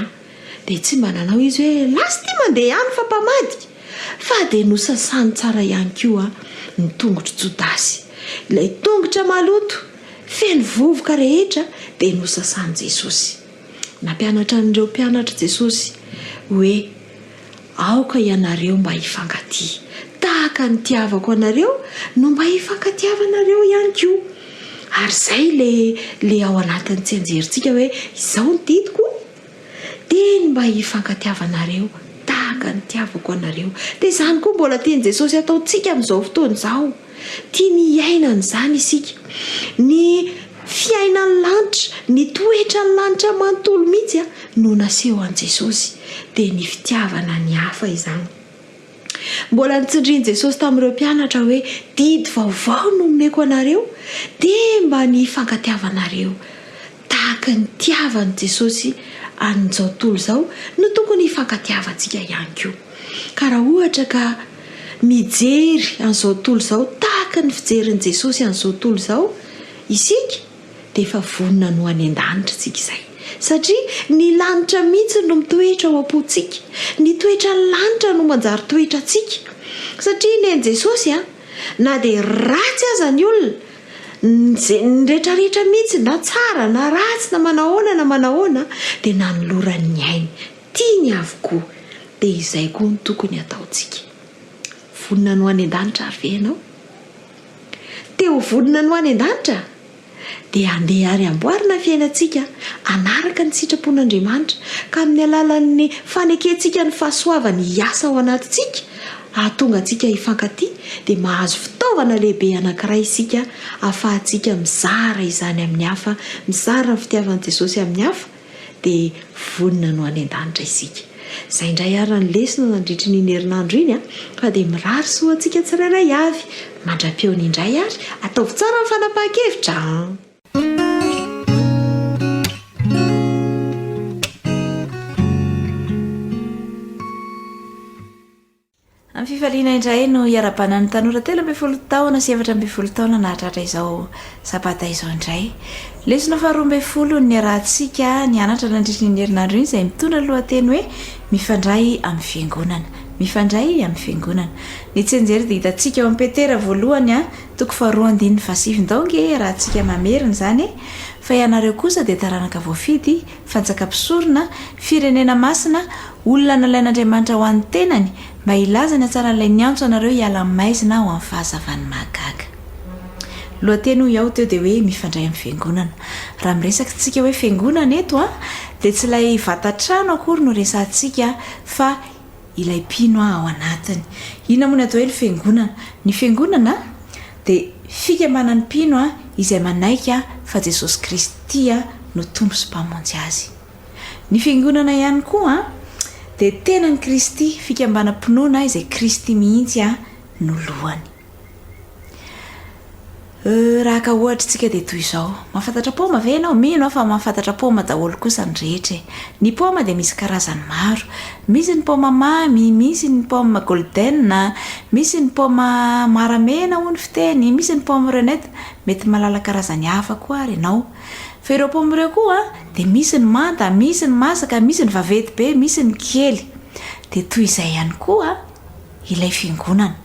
dia tsy mba nanao izy hoe lasy mandeha ihany fa mpamadika fa dia nosasany tsara ihany koa ny tongotry Jodasy. Ilay tongotra maloto feno vovoka rehetra dia nosasany Jesosy. Nampianatra an'ireo mpianatra Jesosy hoe aoka ianareo mba hifankatia tahaka ny tiavako anareo no mba hifankatiavanareo ihany koa. Ary izay le ao anatin'ny tsy anjerintsika hoe izao ny ditiko dia mba hifankatiavanareo tahaka ny tiavako anareo. Dia izany koa mbola tiany Jesosy ataontsika amin'izao fotoana izao. Tia ny iainana izany isika. Ny fiainan'ny lanitra, ny toetra ny lanitra manontolo mihitsy no naseho an'i Jesosy dia ny fitiavana ny hafa izany. Mbola nitsindriany Jesosy tamin'ireo mpianatra hoe didy vaovao no omeko anareo dia mba ny fankatiavanareo tahaka ny tiavan'i Jesosy an'izao tontolo izao no tokony hifankatiavantsika ihany koa. Ka raha ohatra ka mijery an'izao tontolo izao tahaka ny fijerin'i Jesosy an'izao tontolo izao isika dia efa vonona no any an-danitra tsika izay. Satria ny lanitra mihitsy no mitoetra ao am-pontsika. Ny toetra ny lanitra no manjary toetra antsika. Satria ny an'i Jesosy na dia ratsy aza ny olona ny rehetrarehetra mihitsy na tsara na ratsy na manahoana dia nanolorany ny ainy tiany avokoa. Dia izay koa no tokony ataontsika. Vonona no any an-danitra ary ve ianao? Teo vonona no any an-danitra dia andeha ary amboarina fiainantsika anaraka ny sitrapon'Andriamanitra ka amin'ny alalan'ny fanekentsika ny fahasoavany hiasa ao anatintsika ahatonga antsika hifankatia dia mahazo fitaovana lehibe anankiray isika ahafahantsika mizara izany amin'ny hafa, mizara ny fitiavan'i Jesosy amin'ny hafa dia vonona no any an-danitra isika. Izay indray ary ny lesona nandritry ny herinandro iny fa dia mirary soa antsika tsirairay avy mandra-peony indray ary ataovy tsara ny fanapahan-kevitra. Amin'ny fifaliana indray no hiara-banan'ny tanora 13 taona sy 14 taona nahatratra izao sabata izao indray. Lesona faharoa 12 ny arahantsika nianatra nandritry ny herinandro iny izay mitondra lohateny hoe mifandray amin'ny fiangonana. Mifandray amin'ny fiangonana. Ny tsenjery dia hitantsika ao amin'ny Petera voalohany toko faharoa 7 daonge rahantsika mamerina izany fa ianareo kosa dia taranaka voafidy fanjakam-pisorona firenena masina olona nalain'Andriamanitra ho an'ny tenany mba ilazany hatsaran'ilay niantso anareo hiala maizina ho amin'ny fahazavany mahagaga. Lohateny ho teo dia hoe mifandray amin'ny fiangonana. Raha miresaka tsika hoe fiangonana eto dia tsy ilay vatan-trano akory no resantsika fa ilay mpino ao anatiny. Ina moa ny atao hoe ny fiangonana? Ny fiangonana dia fikambanan'ny mpino izay manaika fa Jesosy Kristy no tompo sy mpamonjy azy. Ny fiangonana ihany koa dia tenan'i Kristy, fikambanam-pinoana izay Kristy mihitsy no lohany. Raha ka ohatra tsika dia toy izao, mahafantatra paoma ve ianao? Mino fa mahafantatra paoma daholo kosa ny rehetra. Ny paoma dia misy karazany maro. Misy ny paoma mamy, misy ny paoma golden, misy ny paoma maramena ho ny fiteny, misy ny paoma renette, mety malala karazany hafa koa ary ianao. Fa ireo paoma ireo koa dia misy ny manta, misy ny masaka, misy ny vaventy be, misy ny kely. Dia toy izay ihany koa ilay fiangonana.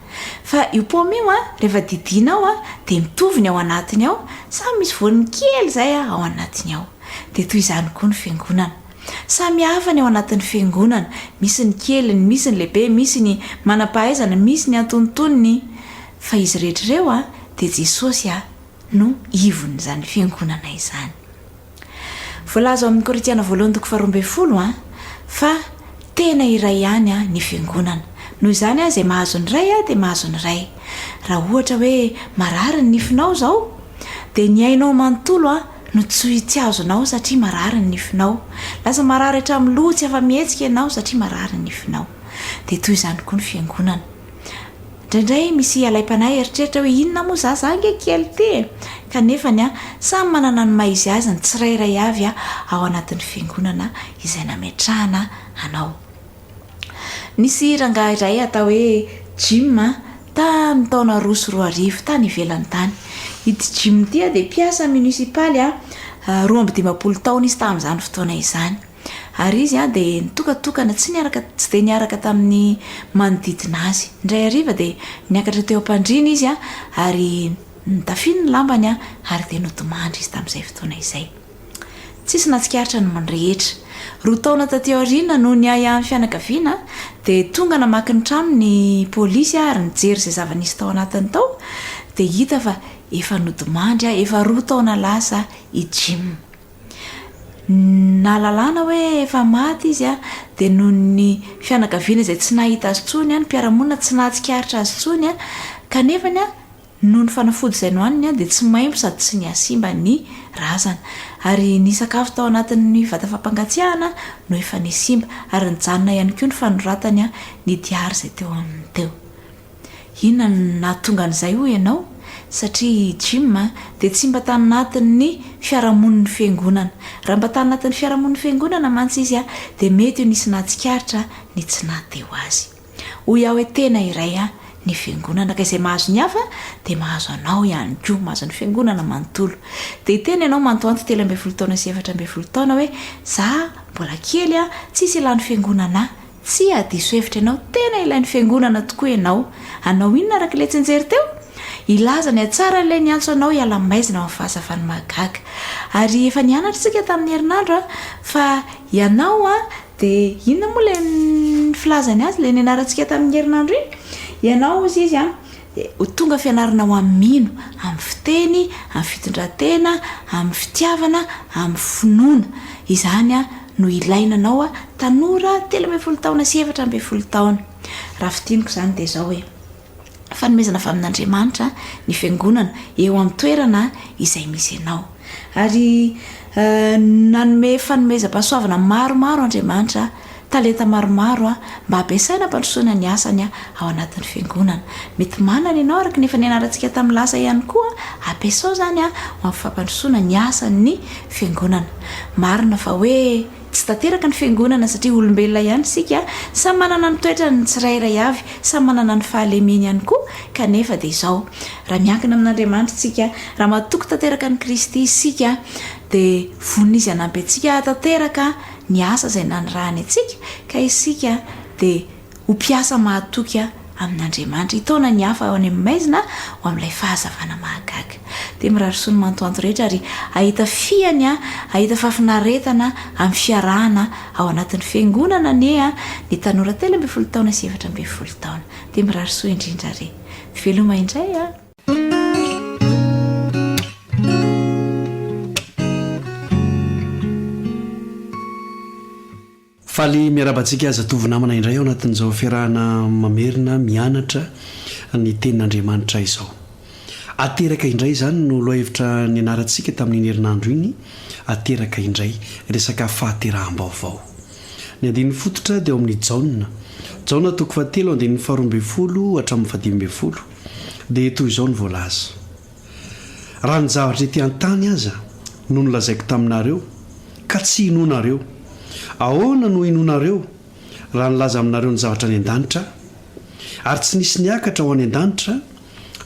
Fa io paoma io rehefa didinao dia mitovy ny ao anatiny ao, samy misy voany kely izay ao anatiny ao. Dia toy izany koa ny fiangonana. Samy hafa ny ao anatin'ny fiangonana, misy ny keliny, misy ny lehibe, misy ny manam-pahaizana, misy ny antonontonony. Fa izy rehetra ireo dia Jesosy no ivony izany fiangonana izany. Voalaza ao amin'ny Korintiana voalohany toko faharoa 12 fa tena iray ihany a ny fiangonana. Noho izany a zay mahazo ny ray a dia mahazo ny ray. Raha ohatra hoe marary ny nifinao zao dia ny ainao manontolo a no tsy azonao satria marary ny nifinao. Lasa marary hatramin'ny loha tsy afa-mihetsika ianao satria marary ny nifinao. Dia toy izany koa ny fiangonana. Indraindray misy alaim-panahy eritreritra hoe inona moa za angekely ty kanefany a samy manana ny maha izy azy ny tsirairay avy a ao anatin'ny fiangonana izay nametrahana anao. Nisy rangahy iray atao hoe Jim tamin'ny taona 2010 tany ivelany tany. Ity Jim ity dia mpiasa munisipaly 12 taona izy tamin'izany fotoana izany. Ary izy dia nitokatokana tsy dia niaraka tamin'ny manodidina azy. Indray hariva dia niakatra teo am-pandriana izy ary nitafiny ny lambany ary dia nodomandry izy tamin'izay fotoana izay. Tsisy natsikaritra ny rehetra. 2 taona taty aoriana no niay amin'ny fianakaviana dia tonga namaky ny trano ny polisy ary nijery izay zava-nisy tao anatiny tao dia hita fa efa nodomandry efa 2 taona lasa i Jim. Nalalana hoe efa maty izy dia noho ny fianakaviana izay tsy nahita azy tsony ny mpiaramonina tsy nahatsikaritra azy tsony kanefany noho ny fanafody izay nohaniny dia tsy maimbo sady tsy niasimba ny razana ary ny sakafo tao anatin'ny vata fampangatsiahana no efa nisimba ary nijanona ihany koa ny fanoratany ny diary izay teo aminy teo. Inona nahatonga an'izay hoy ianao? Satria Jim dia tsy mba tany anatin'ny fiarahamonin'ny fiangonana. Raha mba tany anatin'ny fiarahamonin'ny fiangonana mantsy izy dia mety ho nisy nahatsikaritra ny tsy nahateo azy. Hoy aho hoe tena iray ny fiangonana ka izay mahazo ny hafa dia mahazo anao ihany koa, mahazo ny fiangonana manontolo. Dia tena ianao mantoanto 13 taona sy 14 taona hoe za mbola kely tsisy ilan'ny fiangonana. Tsy adiso hevitra ianao, tena ilain'ny fiangonana tokoa ianao. Anao inona araka ilay tsenjery teo? Ilaza ny atsara ilay niantso anao hiala maizina amin'ny fahasafany mahagaga. Ary efa nianatra isika tamin'ny herinandro fa ianao dia inona moa ilay filazany azy ilay nianarantsika tamin'ny herinandro iny? Ianao izy dia tonga fianarana ho amin'ny mino, amin'ny fiteny, amin'ny fitondratena, amin'ny fitiavana, amin'ny finoana. Izany no ilainanao tanora 13 taona sy 14 taona. Raha fitiniko izany dia izao hoe fanomezana avy amin'Andriamanitra ny fiangonana eo amin'ny toerana izay misy ianao. Ary nanome fanomezam-pahasoavana maromaro Andriamanitra, talenta maromaro mba ampiasaina ampandrosoana ny asany ao anatin'ny fiangonana. Mety manana ianao araka nefa nianarantsika tamin'ny lasa ihany koa ampiasao izany ho amin'ny fampandrosoana ny asan'ny fiangonana. Marina fa hoe tsy tanteraka ny fiangonana satria olombelona ihany sika, samy manana ny toetra ny tsirairay avy, samy manana ny fahalemeny ihany koa kanefa dia izao. Raha miankina amin'Andriamanitra isika, raha matoky tanteraka ny Kristy isika dia vonina izy hanampy antsika tanteraka ny asa izay nanirahany antsika ka isika dia ho mpiasa mahatoky amin'Andriamanitra hitaona ny hafa ao any amin'ny maizina ho amin'ilay fahazavana mahagaga. Dia mirarisoa ny mantoanto rehetra ary ahita fiany ahita fafinaretana amin'ny fiarahana ao anatin'ny fiangonana ny tanora 13 taona sy 14 taona. Dia mirarisoa indrindra re veloma indray faly miarabantsika aza tovy namana indray ao anatin'izao fiarahana mamerina mianatra ny tenin'Andriamanitra izao. Ateraka indray izany no lohahevitra ny anarantsika tamin'ny herinandro iny, ateraka indray resaka fahateraham-baovao. Ny andin'ny fototra dia ao amin'ny Jaona toko 7 andin'ny 12 hatramin'ny 15 dia toy izao ny voalaza. Raha ny zavatra ety an-tany aza no nolazaiko taminareo ka tsy inonareo, ahoana no inonareo raha nilaza aminareo ny zavatra any an-danitra ary tsy nisy niakatra ho any an-danitra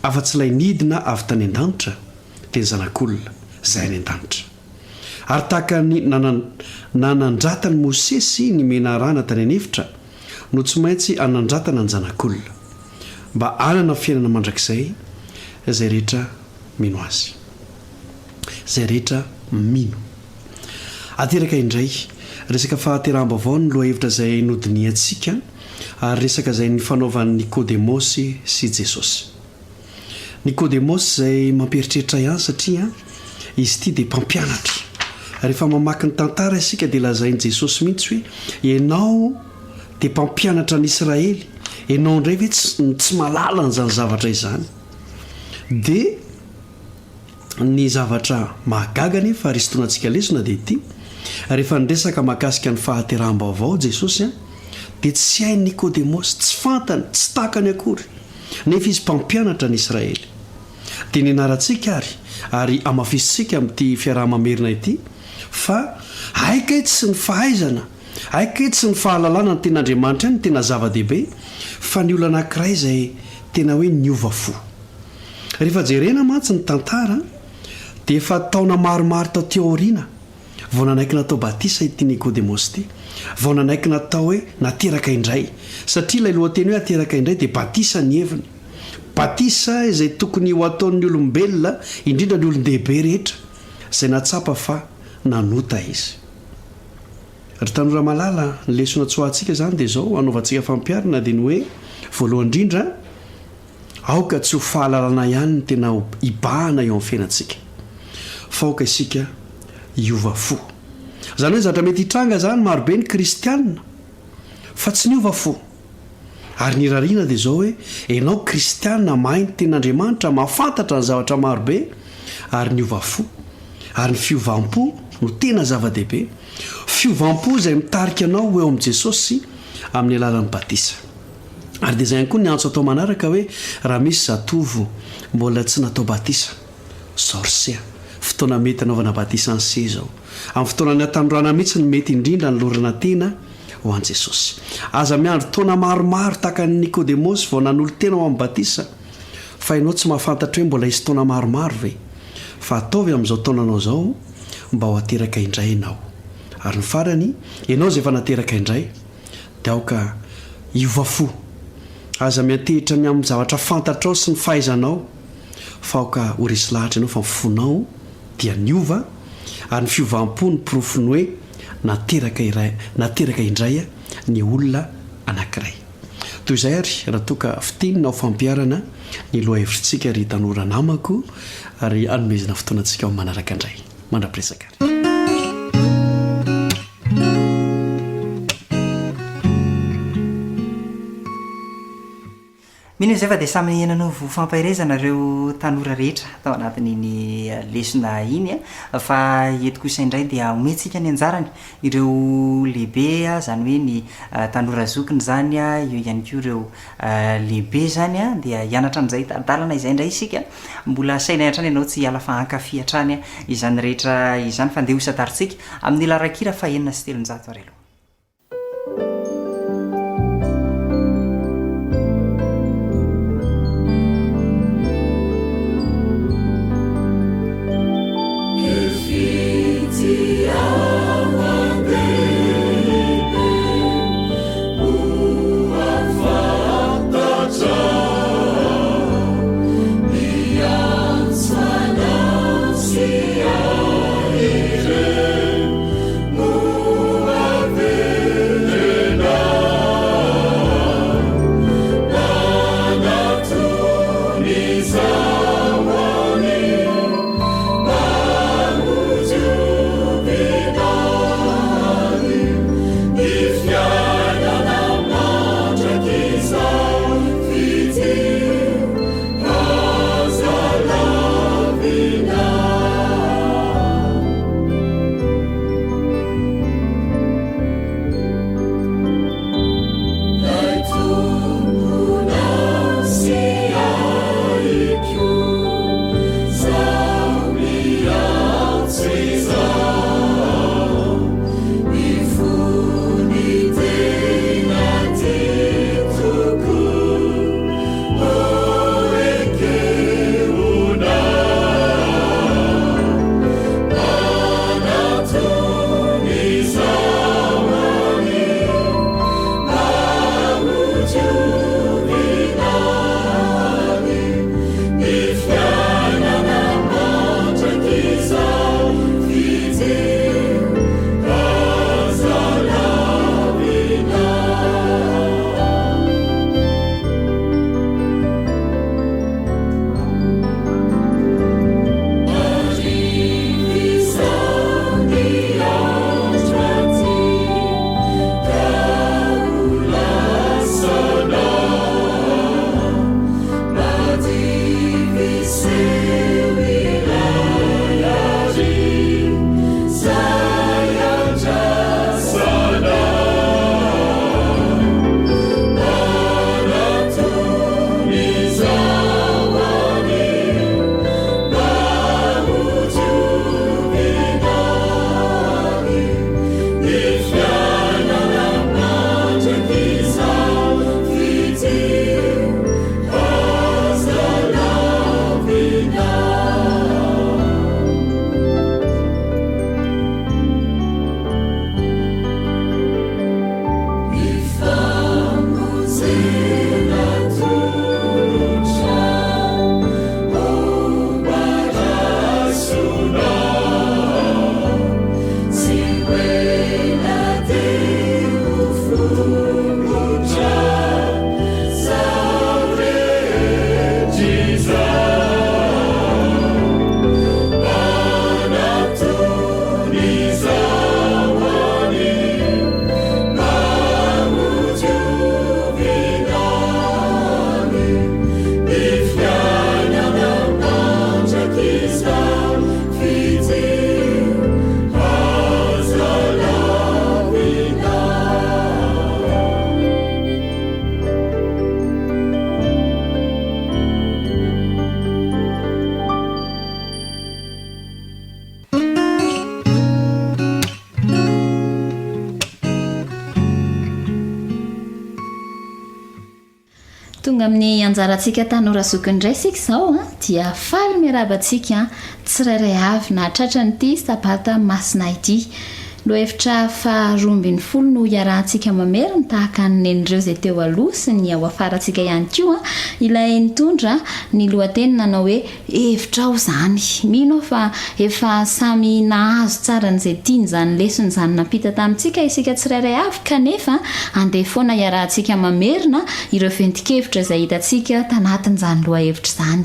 afa-tsy ilay nidina avy tany an-danitra dia ny zanak'olona izay any an-danitra. Ary tahaka ny nanandratany Mosesy ny menarana tany anefitra no tsy maintsy anandratana ny zanak'olona mba anana fiainana mandrakizay izay rehetra mino azy, izay rehetra mino. Ateraka indray resaka fahateraham-baovao ny lohahevitra izay nodiny antsika ary resaka izay ny fanaovan'ny Nikodemosy sy Jesosy. Nikodemosy izay mampieritreritra ihany satria izy ity dia mpampianatra. Rehefa mamaky ny tantara isika dia lazain'i Jesosy mihitsy hoe ianao dia mpampianatra n'israely ianao indray ve tsy malala n'izany zavatra izany dia ny zavatra mahagaga nefa ristoanantsika lesona dia ity rehefa nresaka mahakasika ny fahateraham-baovao jesosy a dia tsy hainy nikodemosy tsy fantany tsy takany akory nefa izy mpampianatra ny israely dia nianarantsika ary amafisitsika amin'ity fiaraha-mamerina ity fa aika ety sy ny fahaizana aika ety sy ny fahalalana ny ten'andriamanitra any ny tena zava-dehibe fa ny olo anankiray izay tena hoe niova fo rehefa jerena mantsy ny tantara dia efa taona maromaro tao teoriana vao nanaiky natao batisa ity nikodemosy ity vao nanaiky natao hoe nateraka indray satria ilay lohateny hoe ateraka indray dia batisa ny heviny batisa izay tokony ho ataon'ny olombelona indrindra ny olon-dehibe rehetra izay natsapa fa nanota izy ry tanora malala ny lesona tsy ho antsika izany dia izao anaovantsika fampiarina dia ny hoe voalohany indrindra aoka tsy ho fahalalana ihany ny tena ibahana eo amin'ny fiainantsika fa aoka isika hiova fo izany hoe zatra mety hitranga zany marobe ny kristianina fa tsy niova fo ary ny rariana dia izao hoe ianao kristianina mahay ny ten'andriamanitra mahafantatra ny zavatra marobe ary niova fo ary ny fiovampo no tena zava-dehibe fiovampo izay mitarika anao eo amin'i jesosy amin'ny alalan'ny batisa ary dia izay ihany koa ny antso atao manaraka hoe raha misy zatovo mbola tsy natao batisa sorsia fotoana mety anaovana batisa ny se zao amin'ny fotoana ny atandroana mihitsy ny mety indrindra ny lorana tena ho an' jesosy aza miandro taona maromaro tahaka ny nikodemosy vao nanolo tena ho amin'ny batisa fa ianao tsy mahafantatra hoe mbola hisy taona maromaro ve fa ataovy amin'izao taonanao izao mba ho ateraka indray ianao ary ny farany ianao izay efa nateraka indray dia aoka hiova fo aza miantehitra ny amin'ny zavatra fantatrao sy ny fahaizanao fa aoka ho resy lahatra ianao fa mifonao dia niova ary ny fiovampo ny porofony hoe nateraka indray ny olona anankiray toy izay ary raha toka fitinina ho fampiarana ny loha hevitritsika ry tanora namako ary anomezina fotoanantsika ao manaraka indray mandra-piresaka ary mino izay fa dia samy enanovo fampahirezana ireo tanora rehetra tao anatin'iny lesona iny fa eto kosa indray dia omentsika ny anjarany ireo lehibe zany hoe ny tanora zokiny zany eo ihany koa ireo lehibe zany dia hianatra an'izay dalana izay indray isika mbola saina hatrany ianao tsy hiala fa hankafi hatrany izany rehetra izany fa andeha hosataritsika amin'ny larakira fa 700 arialo Sia ire, mu tonga amin'ny anjarantsika tanora zokindray sika izao a dia faly miarabantsika tsirairay avy na tratranyity sabata masina ity lo hevitra fa 12 no iarahantsika mamerina tahaka nynen'ireo izay teo aloha sy ny ao afarantsika ihany koa ilay nitondra ny lohateny nanao hoe hevitra ao zany mino fa efa samy nahazo tsara n'izay tiany zany lesony zany nampita tamintsika isika tsirairay avy kanefa andeha foana iarahantsika mamerina ireo ventikevitra izay hitantsika tanatin'izany loha hevitra zany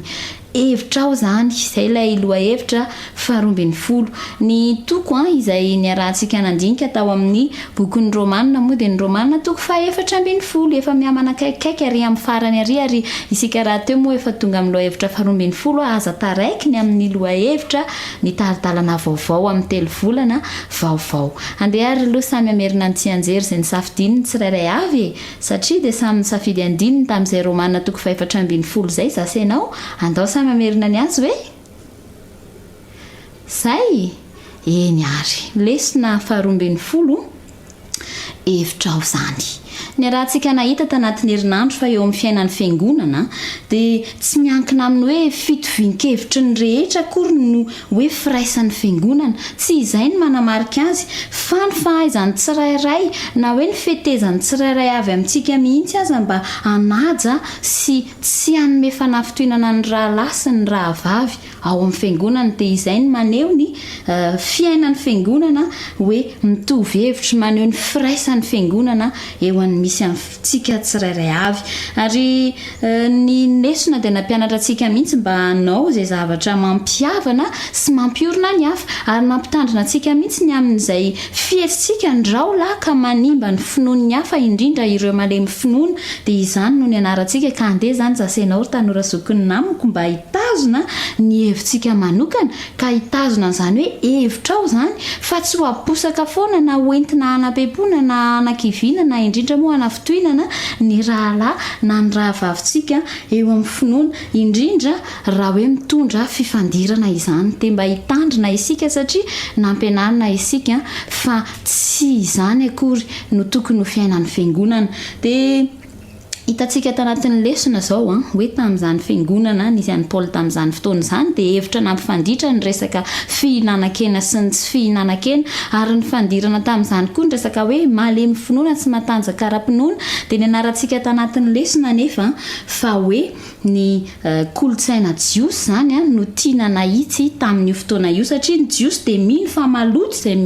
hevitra ao zany izay ilay loha hevitra fa 12 ny toko izay niarahantsika nandinika tao amin'ny bokin'ny romanina moa dia ny romanina toko fa 4 efa mihamana kaikaiky ary amin'ny farany ary isika raha teo moa efa tonga amin'ny loha hevitra fa 12 aza taraiky ny amin'ny loha hevitra ny taridalana vaovao amin'ny 3 volana vaovao andeha ary aloha samy amerina ny tsy anjery izay ny safidiny ny tsirairay avy satria dia samy safidy andininy tamin'izay romanina toko fa 4 zay zasenao andao mamerina ny azy hoe zay eny ary lesona fa 12 hevitra ao zany ny rahantsika nahita tanatin'ny herinandro fa eo amin'ny fiainan'ny fiangonana dia tsy miankina amin'ny hoe fitovian-kevitry ny rehetra akory no hoe firaisan'ny fiangonana tsy izay ny manamarika azy fa ny fahaizany tsirairay na hoe ny fetezany tsirairay avy amintsika mihitsy aza mba hanaja sy tsy hanome fanafitohinana ny raha lasy ny raha vavy ao amin'ny fiangonana dia izay ny maneho ny fiainan'ny fiangonana hoe mitovy hevitry maneho ny firaisan'ny fiangonana eo an'ny misy amintsika tsirairay avy ary ny lesona dia nampianatra antsika mihitsy mba hanao izay zavatra mampiavana sy mampiorina ny hafa ary mampitandrina antsika mihitsy ny amin'izay fihetsintsika ndraola ka manimba ny finoan'ny hafa indrindra ireo malemy finoana dia izany no ny anarantsika ka andeha zany zasenao ry tanora zokiny namiko mba hitazona ny hevintsika manokana ka hitazona an'izany hoe hevitra ao zany fa tsy ho aposaka foana na hoentina hanam-pepona na hanakiviana na indrindra moa hanafitohinana ny rahalahy na ny raha vavintsika eo amin'ny finoana indrindra raha hoe mitondra fifandirana izany dia mba hitandrina isika satria nampianarina isika fa tsy izany akory no tokony ho fiainan'ny fiangonana dia hitantsika tanatin'ny lesona zao hoe tamin'izany fiangonana nisy an'i Paoly tamin'izany fotoana izany dia hevitra nampifanditra ny resaka fihinanan-kena sy ny tsy fihinanan-kena ary ny fandirana tamin'izany koa ny resaka hoe malemy finoana sy matanjaka ara-pinoana dia ny anarantsika tanatin'ny lesona nefa fa hoe ny kolotsaina jiosy zany no tiana nahitsy tamin'io fotoana io satria ny jiosy dia mino fa maloto izay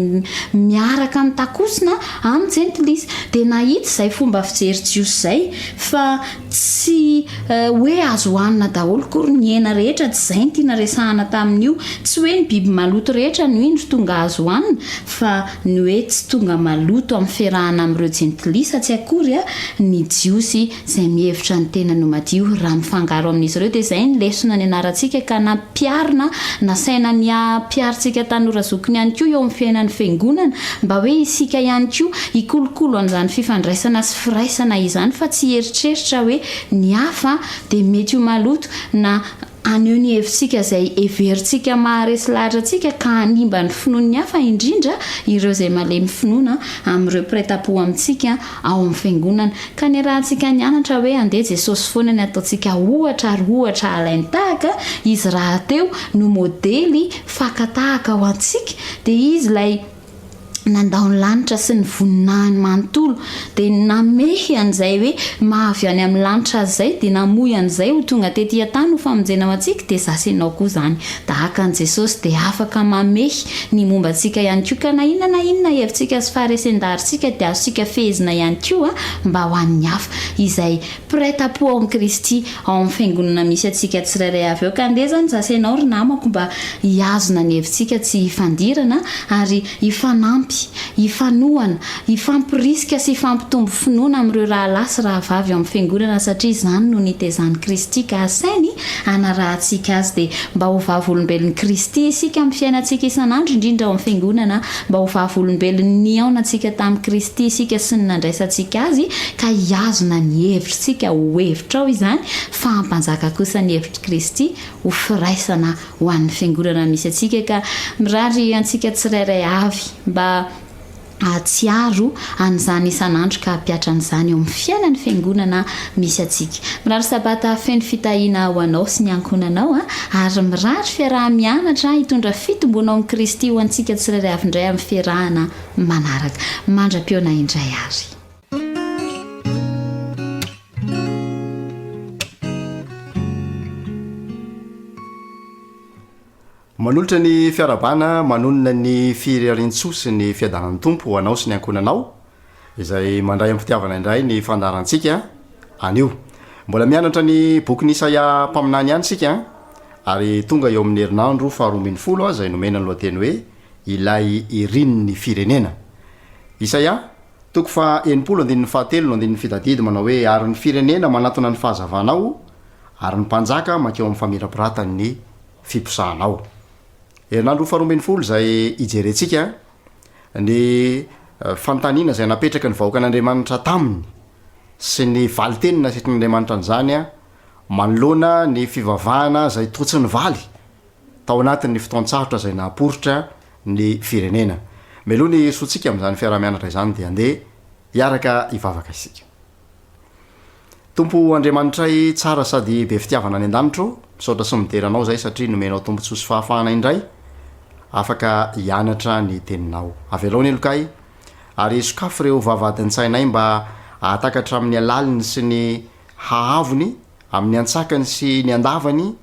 miaraka amin'ny takosina amin'ny jentilisa dia nahitsy izay fomba fijery jiosy izay fa tsy hoe azo hohanina daholo kory ny hena rehetra tsy izay ny tiana resahana tamin'io tsy hoe ny biby maloto rehetra no indro tonga azo hohanina fa ny hoe tsy tonga maloto amin'ny fiarahana amin'ireo jentilisa tsy akory ny jiosy izay mihevitra ny tena no madio raha mifangaro amin'izy ireo dia izay ny lesona ny anarantsika ka nampiarina nasaina ny ampiarintsika tanora zokiny ihany koa eo amin'ny fiainan'ny fiangonana mba hoe isika ihany koa hikolokolo an'izany fifandraisana sy firaisana izany fa tsy eritreritra hoe ny hafa dia mety ho maloto na aneo ny hevintsika izay everintsika maharesy lahitrantsika ka hanimba ny finoan'ny hafa indrindra ireo izay malemy finoana amin'ireo pretapo amintsika ao amin'ny fiangonana ka ny rahantsika nianatra hoe andeha jesosy foana ny ataontsika ohatra ary ohatra alainy tahaka izy raha teo no modely fakatahaka ho antsika dia izy ilay nandao ny lanitra sy ny voninahiny manontolo dia namehy an'izay hoe mahavy any amin'ny lanitra azy izay dia namoy an'izay ho tonga tetỳ tany ho famonjena ho antsika dia zasenao koa zany tahaka an' jesosy dia afaka mamehy ny momba antsika ihany koa ka na inona hevintsika sy faharesendaritsika dia azontsika fehezina ihany koa mba ho an'ny hafa izay pretapo ao amin'ny kristy ao amin'ny fiangonana misy antsika tsirairay avy eo ka andeha zany zasenao ry namako mba hiazona ny hevintsika tsy hifandirana ary hifanampy hifanoana hifampirisika sy hifampitombo finoana amin'ireo raha lasy raha vavy amin'ny fiangonana satria izany no nitezany kristy ka asainy anarahantsika azy dia mba ho vavolombelon'ny kristy isika amin'ny fiainantsika isan'andro indrindra ao amin'ny fiangonana mba ho vavolombelon'ny niaonantsika tamin'ny kristy isika sy ny nandraisantsika azy ka hiazona ny hevitrsika ho hevitra ao izany fa hampanjaka kosa ny hevitry kristy ho firaisana ho an'ny fiangonana misy antsika ka mirary antsika tsirairay avy mba tsiaro an'izany isan'andro ka ampiatra an'izany eo amin'ny fiainan'ny fiangonana misy atsika. Mirary sabata feno fitahiana ho anao sy ny ankonanao ary mirary fiaraha-mianatra hitondra fitombonao amin'ny Kristy ho antsika tsirairay avy indray amin'ny fiarahana manaraka. Mandra-piona indray ary. manolotra ny fiarabana manonona ny firarintso sy ny fiadanan'ny tompo ho anao sy ny ankonanao izay mandray amin'ny fitiavana indray ny fandarantsika anio. Mbola mianatra ny boky ny Isaia mpaminany ihany sika ary tonga eo amin'ny herinandro 12 izay nomena ny lohateny hoe ilay irin'ny firenena. Isaia toko fa 7:7 no andin'ny fitadidy manao hoe ary ny firenena manatona ny fahazavanao ary ny mpanjaka makeo amin'ny famirapiratany ny fiposahanao. Herinandro 12 izay ijerentsika ny fantaniana izay napetraka ny vahoaka n'Andriamanitra taminy sy ny valitenina sitran'Andriamanitra an'izany manoloana ny fivavahana izay totsy ny valy tao anatin'ny fotoan-tsarotra izay naporotra ny firenena. Meloha ny sotsika amin'izany fiarah-mianatra izany dia andeha hiaraka hivavaka isika. Tompo Andriamanitray tsara sady be fitiavana any an-danitro, misaotra sy mideranao zay satria nomenao tombontsoa sy fahafahana indray afaka hianatra ny teninao. Avelao ny elokay ary sokafo ireo vavadin-tsainay mba ahatakatra amin'ny alaliny sy ny hahavony, amin'ny antsakany sy ny andavany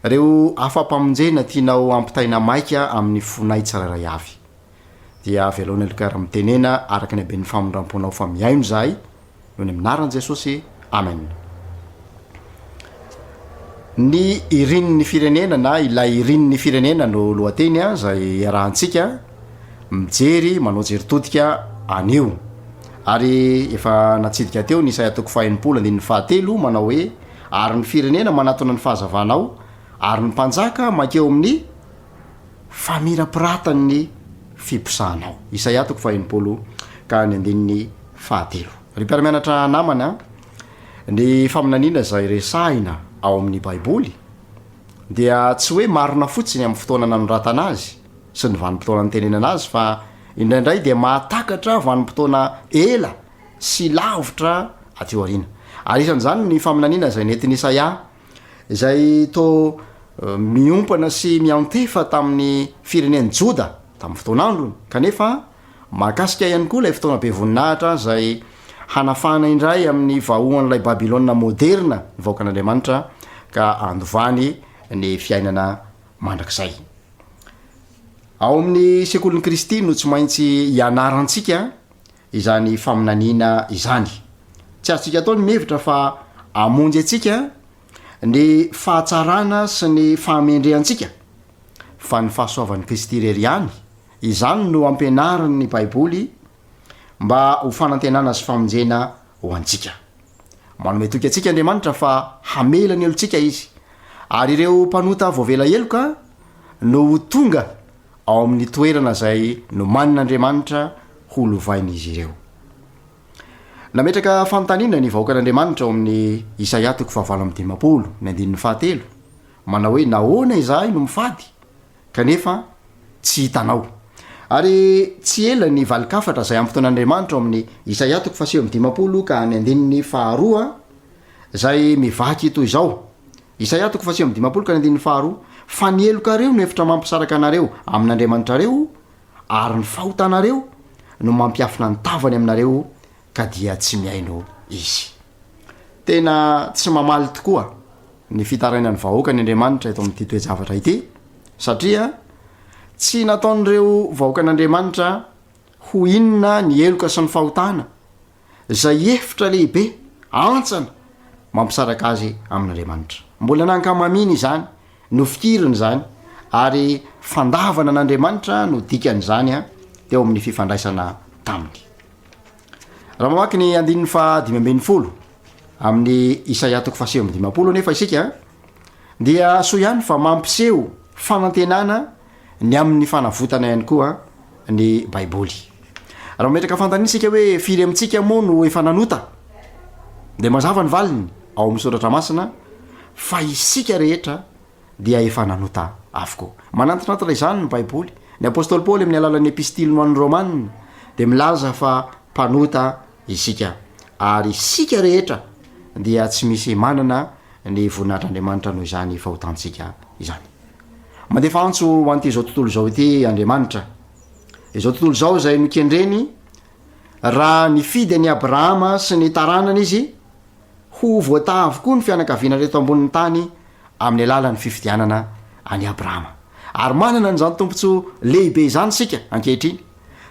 reo afa-pamonjena tianao ampitaina maika amin'ny fonay tsirairay avy. Dia avelao ny elokay raha mitenena araka ny aben'ny famondram-ponao fa miaino zahay noho ny aminaran'i Jesosy. Amen. Ny irin'ny firenena na ilay irin'ny firenena no lohateny zay iarahantsika mijery manao jeritodika anio. Ary efa natsidika teo ny Isaia toko 7:7 manao hoe ary ny firenena manatona ny fahazavanao ary ny mpanjaka makeo amin'ny famirapiratany fiposahanao. Isaia toko 7 ka ny 7. Ry mpiara-mianatra namana ny faminaniana izay resahina ao amin'ny baiboly dia tsy hoe marina fotsiny amin'ny fotoana nanoratana azy sy ny vanim-potoana nytenenana azy fa indraindray dia mahatakatra vanim-potoana ela sy lavitra aty aoriana. Ary isan'izany ny faminaniana izay nentin'i Isaia izay to miompana sy miantefa tamin'ny firenen'i Joda tamin'ny fotoan'androny, kanefa mahakasika ihany koa ilay fotoana be voninahitra izay hanafana indray amin'ny vahoan'ilay Babilôna moderna vahoaka an'Andriamanitra ka andovany ny fiainana mandrakizay. Ao amin'ny sekolin'ny Kristy no tsy maintsy hianarantsika izany faminaniana izany. Tsy azontsika atao ny mihevitra fa amonjy antsika ny fahatsarana sy ny fahamendrehantsika fa ny fahasoavan'ny Kristy irery ihany. Izany no ampianaran'ny baiboly mba ho fanantenana sy famonjena ho antsika. Manome toky antsika Andriamanitra fa hamela ny elontsika izy. Ary ireo mpanota voavela eloka no tonga ao amin'ny toerana izay no manin'Andriamanitra ho lovain'izy ireo. Nametraka fanontaniana ny vahoaka n'Andriamanitra ao amin'ny Isaia toko 7:10 ny 7. Manao hoe nahoana izahay no mifady kanefa tsy hitanao. Ary tsy ela ny valikafatra izay ampitoan'Andriamanitra ao amin'ny Isaia toko 7:10 ka ny 2 izay mivaky toy izao. Isaia toko 7:10 ka ny 2 fa ny elokareo no efitra mampisaraka anareo amin'Andriamanitra reo ary ny fahotanareo no mampiafina ny tavany aminareo ka dia tsy miaino izy. Tena tsy mamaly tokoa ny fitaraina ny vahoaka ny Andriamanitra eto amin'ity toejavatra ity satria tsy nataon'ireo vahoaka n'Andriamanitra ho inona ny eloka sy ny fahotana izay efitra lehibe antsana mampisaraka azy amin'Andriamanitra. Mbola nankamaminy izany no fikiriny izany ary fandavana an'Andriamanitra no dikan'izany teo amin'ny fifandraisana taminy. Raha mamaky ny 5:10 amin'ny Isaia toko 7:10 nefa isika dia so ihany fa mampiseho fanantenana ny amin'ny fanavotana ihany koa ny baiboly. Raha metraka fantaniana isika hoe firy amintsika moa no efa nanota dia mazava ny valiny ao amin'ny soratra masina fa isika rehetra dia efa nanota avokoa. Manantinatitra izany ny baiboly. Ny apôstôly Paoly amin'ny alalan'ny epistily ho an'ny Romanina de milaza fa mpanota isika ary isika rehetra dia tsy misy manana ny voninahitr'andriamanitra noho izany fahotantsika izany. Mandefa antso ho an'ity zao tontolo zao ity andriamanitra izao tontolo zao zay nokendreny raha nifidy any Abrahama sy ny taranana izy ho voata avokoa ny fianakaviana reto ambonin'ny tany amin'ny alalan'ny fifidianana any Abrahama. Ary manana n'izany tompontso lehibe izany sika ankehitriny,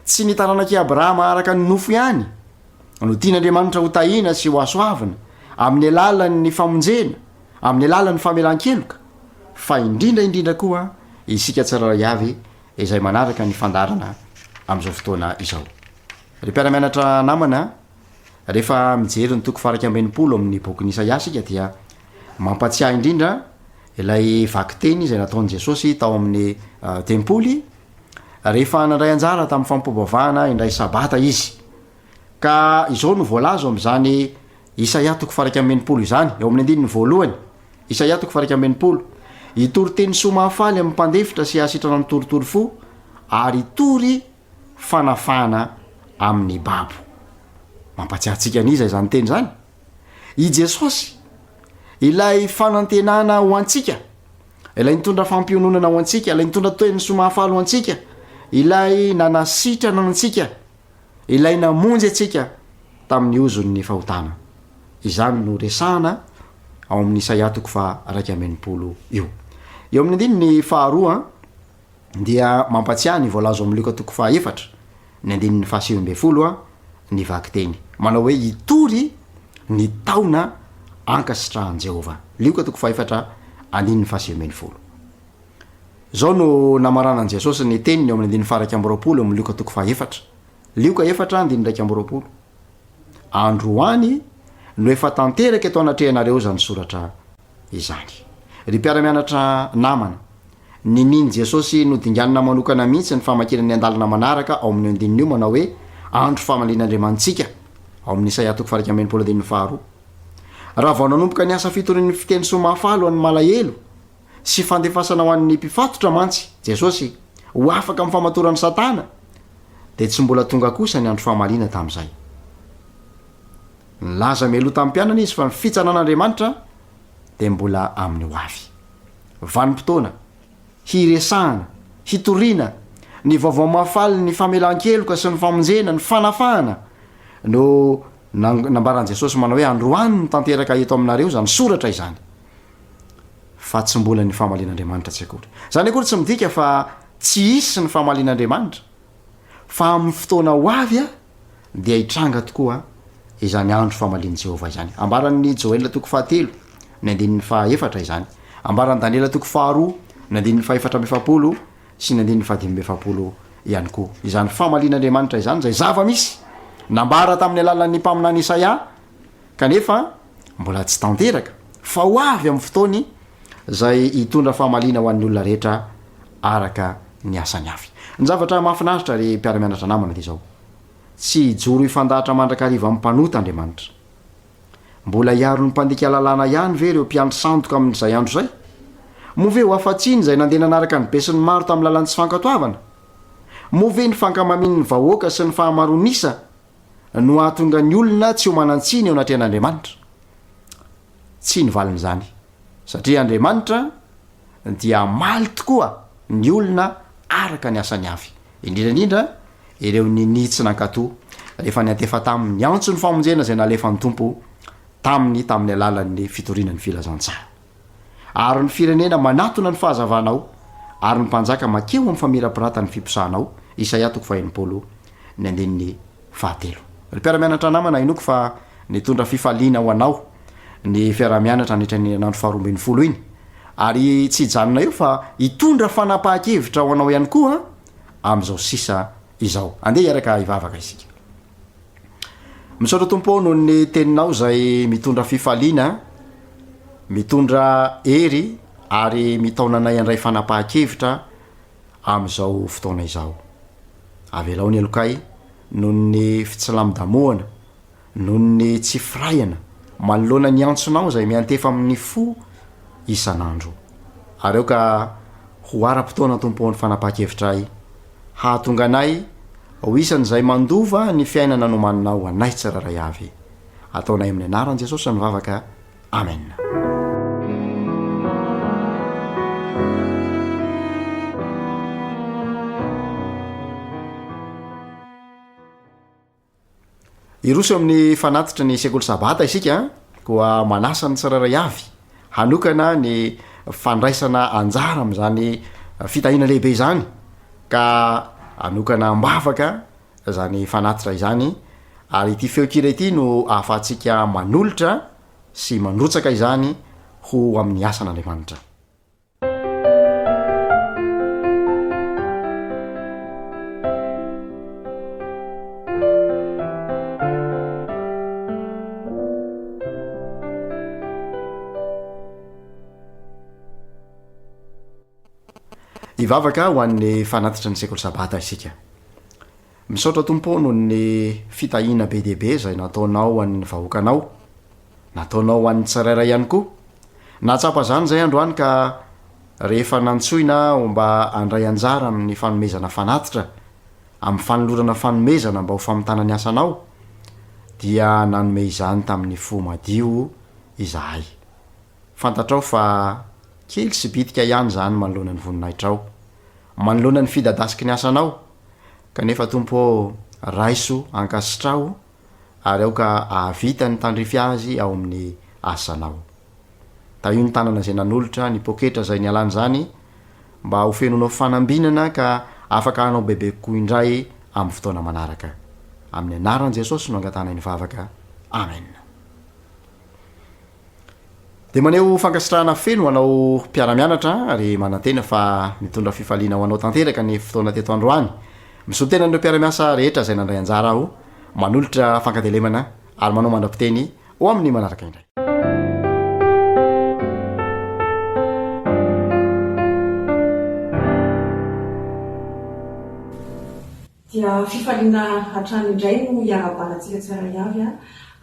tsy ny taranak'i Abrahama araka ny nofo ihany no tian'andriamanitra ho tahina sy ho asoavina amin'ny alalan'ny famonjena, amin'ny alalan'ny famelan-keloka, fa indrindraindrindra koa isika tsiraray avy izay manaraka ny fandarana amin'izao fotoana izao. Ry mpiara-mianatra namana, rehefa mijery ny toko faraky ambinipolo amin'ny boky Isaia sika dia mampatsiahy indrindra ilay vakiteny izay nataon'i Jesosy tao amin'ny tempoly rehefa nandray anjara tamin'ny fampobavahana indray sabata izy. Ka izao no voalazo amin'izany Isaia toko faraky ambinipolo izany, eo amin'ny andininy voalohany, Isaia toko faraky ambinipolo, itory teny soa mahafaly amin'ny mpandefitra sy asitrana ny toritory fo, ary itory fanafana amin'ny babo. Mampatsiahintsika an'iza izany teny zany. I Jesosy ilay fanantenana ho antsika, ilay nitondra fampiononana ho antsika, ilay nitondra toen'ny soa mahafaly ho antsika, ilay nanasitrana antsika, ilay namonjy antsika tamin'ny ozon'ny fahotana. Izany no resahana ao amin'ny Isaia toko faraky ambinipolo io. Eo amin'ny andininy faharoa dia mampatsiahy ny voalazo amin'ny Luka toko fahaefatra ny andininy fahasivy-ambinifolo ny vakiteny manao hoe itory ny taona ankasitrahan'i Jehova. Luka toko fahaefatra andininy fahasivy-ambinifolo. Zao no namaranan'i Jesosy ny teniny eo amin'ny andininy faraky ambiroapolo amin'ny Luka toko fahaefatra. Luka efatra andininy raiky ambiroapolo. Androany no efa tanteraka eto anatrehanareo zany soratra izany. Ry mpiara-mianatra namana, nininy Jesosy no dinganina manokana mihitsy ny famakina ny andalana manaraka ao amin'ny andininy io manao hoe andro famalian'andriamantsika ao amin'ny Isaia toko faraky ambinipolo andininy faharoa. Raha vao nanomboka ny asa fitorin'ny fiteny soa mahafalo an'ny malahelo sy fandefasana ho an'ny mpifatotra mantsy Jesosy ho afaka amin'ny famatoran'ny Satana, de tsy mbola tonga kosa ny andro fahamaliana tamin'izay. Nilaza melo tamin'ny mpianana izy fa ny fitsanan'Andriamanitra de mbola amin'ny ho avy. Vanim-potoana, hiresahana, hitoriana, ny vaovao mahafaly, ny famelan-keloka sy ny famonjena, ny fanafahana no nambaran'i Jesosy manao hoe androany no tanteraka eto aminareo zany soratra izany. Fa tsy mbola ny famalian'Andriamanitra tsy akory. Zany akory tsy midika fa tsy hisy ny famalian'Andriamanitra, fa amin'ny fotoana ho avy dia hitranga tokoa izany andro famalian'i Jehova izany. Ambaran'ny Joel toko fahatelo ny andininy fahaefatra izany, ambaran'ny Daniela toko faharoa ny andininy fahaefatra amby efapolo sy ny andininy fahadimy amby efapolo ihany koa. Izany famalian'Andriamanitra izany zay zava-misy nambara tamin'ny alalan'ny mpaminany Isaia, kanefa mbola tsy tanteraka fa ho avy amin'ny fotoany zay hitondra fahamaliana ho an'ny olona rehetra araka ny asany avy. Ny zavatra mahafinaritra ry mpiara-mianatra namana ty zao, tsy joro ifandahatra mandrakariva amin'ny mpanota Andriamanitra. Mbola hiaro ny mpandika lalàna ihany ve reo mpiandry sandoka amin'izay andro zay? Move ho afatsiny zay nandeha nanaraka ny besiny maro tamin'ny lalan'ny tsy fankatoavana? Move ny fankamamin'ny vahoaka sy ny fahamaronisa no ahatonga ny olona tsy ho manantsiny eo anatrehan'Andriamanitra? Tsy nivalin'izany, satria Andriamanitra dia maly tokoa ny olona araka ny asany avy, indrindraindrindra ireo ninitsy nankatoa rehefa niantefa tamin'ny antso ny famonjena zay nalefa ny tompo tamin'ny alalan'ny fitorianany filazantsara. Ary ny firenena manatona ny fahazavanao, ary ny mpanjaka makeo amin'ny famirapiratany fiposahanao. Isaia toko faha-enimpolo ny andininy fahatelo. Ry mpiara-mianatra namana, inoko fa nitondra fifaliana ho anao ny fiara-mianatra nitran'ny andro faharoa ambin'ny folo iny, ary tsy hijanona io fa hitondra fanapahan-kevitra ho anao ihany koa amin'izao sisa izao. Andeha hiaraka hivavaka isika. Misaotra tompo noho ny teninao zay mitondra fifaliana, mitondra hery ary mitaonanay andray fanapahan-kevitra amin'izao fotoana izao. Avelao ny alokay noho ny fitsilamidamoana, noho ny tsy firaiana manoloana ny antsonao zay miantefa amin'ny fo isan'andro. Ary eo ka ho ara-potoana tompo ny fanapahan-kevitra ay, hahatonga anay ho isan'izay mandova ny fiainana nomaninao anay tsiraray avy ataonay amin'ny anaran' jesosy ny vavaka amen. iroso amin'ny fanatitra ny sekoly sabata isika koa manasa ny tsiraray avy hanokana ny fandraisana anjara am'izany fitahina lehibe izany ka anokana mbavaka zany fanatitra izany ary ty feokira ity no ahafahantsika manolotra sy mandrotsaka izany ho amin'ny asan'Andriamanitra. ivavaka ho an'ny fanatitra ny sekoly sabata isika misaotra tompo noho ny fitahina be dehibe zay nataonao an'ny vahoakanao nataonao an'ny tsirairay ihany koa natsapa zany zay androany ka rehefa nantsoina mba andray anjara amin'ny fanomezana fanatitra amin'ny fanolorana fanomezana mba ho famitana ny asanao dia nanome izany tamin'ny fo madio izahay fantatrao fa kely sy bitika ihany zany manoloana ny voninahitra ao manoloana ny fidadasiky ny asanao kanefa tompo raiso ankasitrao ary aoka ahavita ny tandrify azy ao amin'ny asanao ta io ny tanana zay nanolotra ny poketra zay nialany zany mba ho fenonao fanambinana ka afaka anao bebe koa indray amin'ny fotoana manaraka amin'ny anaran' jesosy no angatana ny vavaka amen. De maneo fankasitrahana feno anao mpiaramianatra ary manantena fa mitondra fifaliana ho anao tanteraka ny fotoana teto androany misotena nireo mpiaramiasa rehetra zay nandray anjara aho manolotra fankadelemana ary manao mandra-piteny ho amin'ny manaraka indray. dia fifaliana hatrany indray no iarabanantsika tsiray avy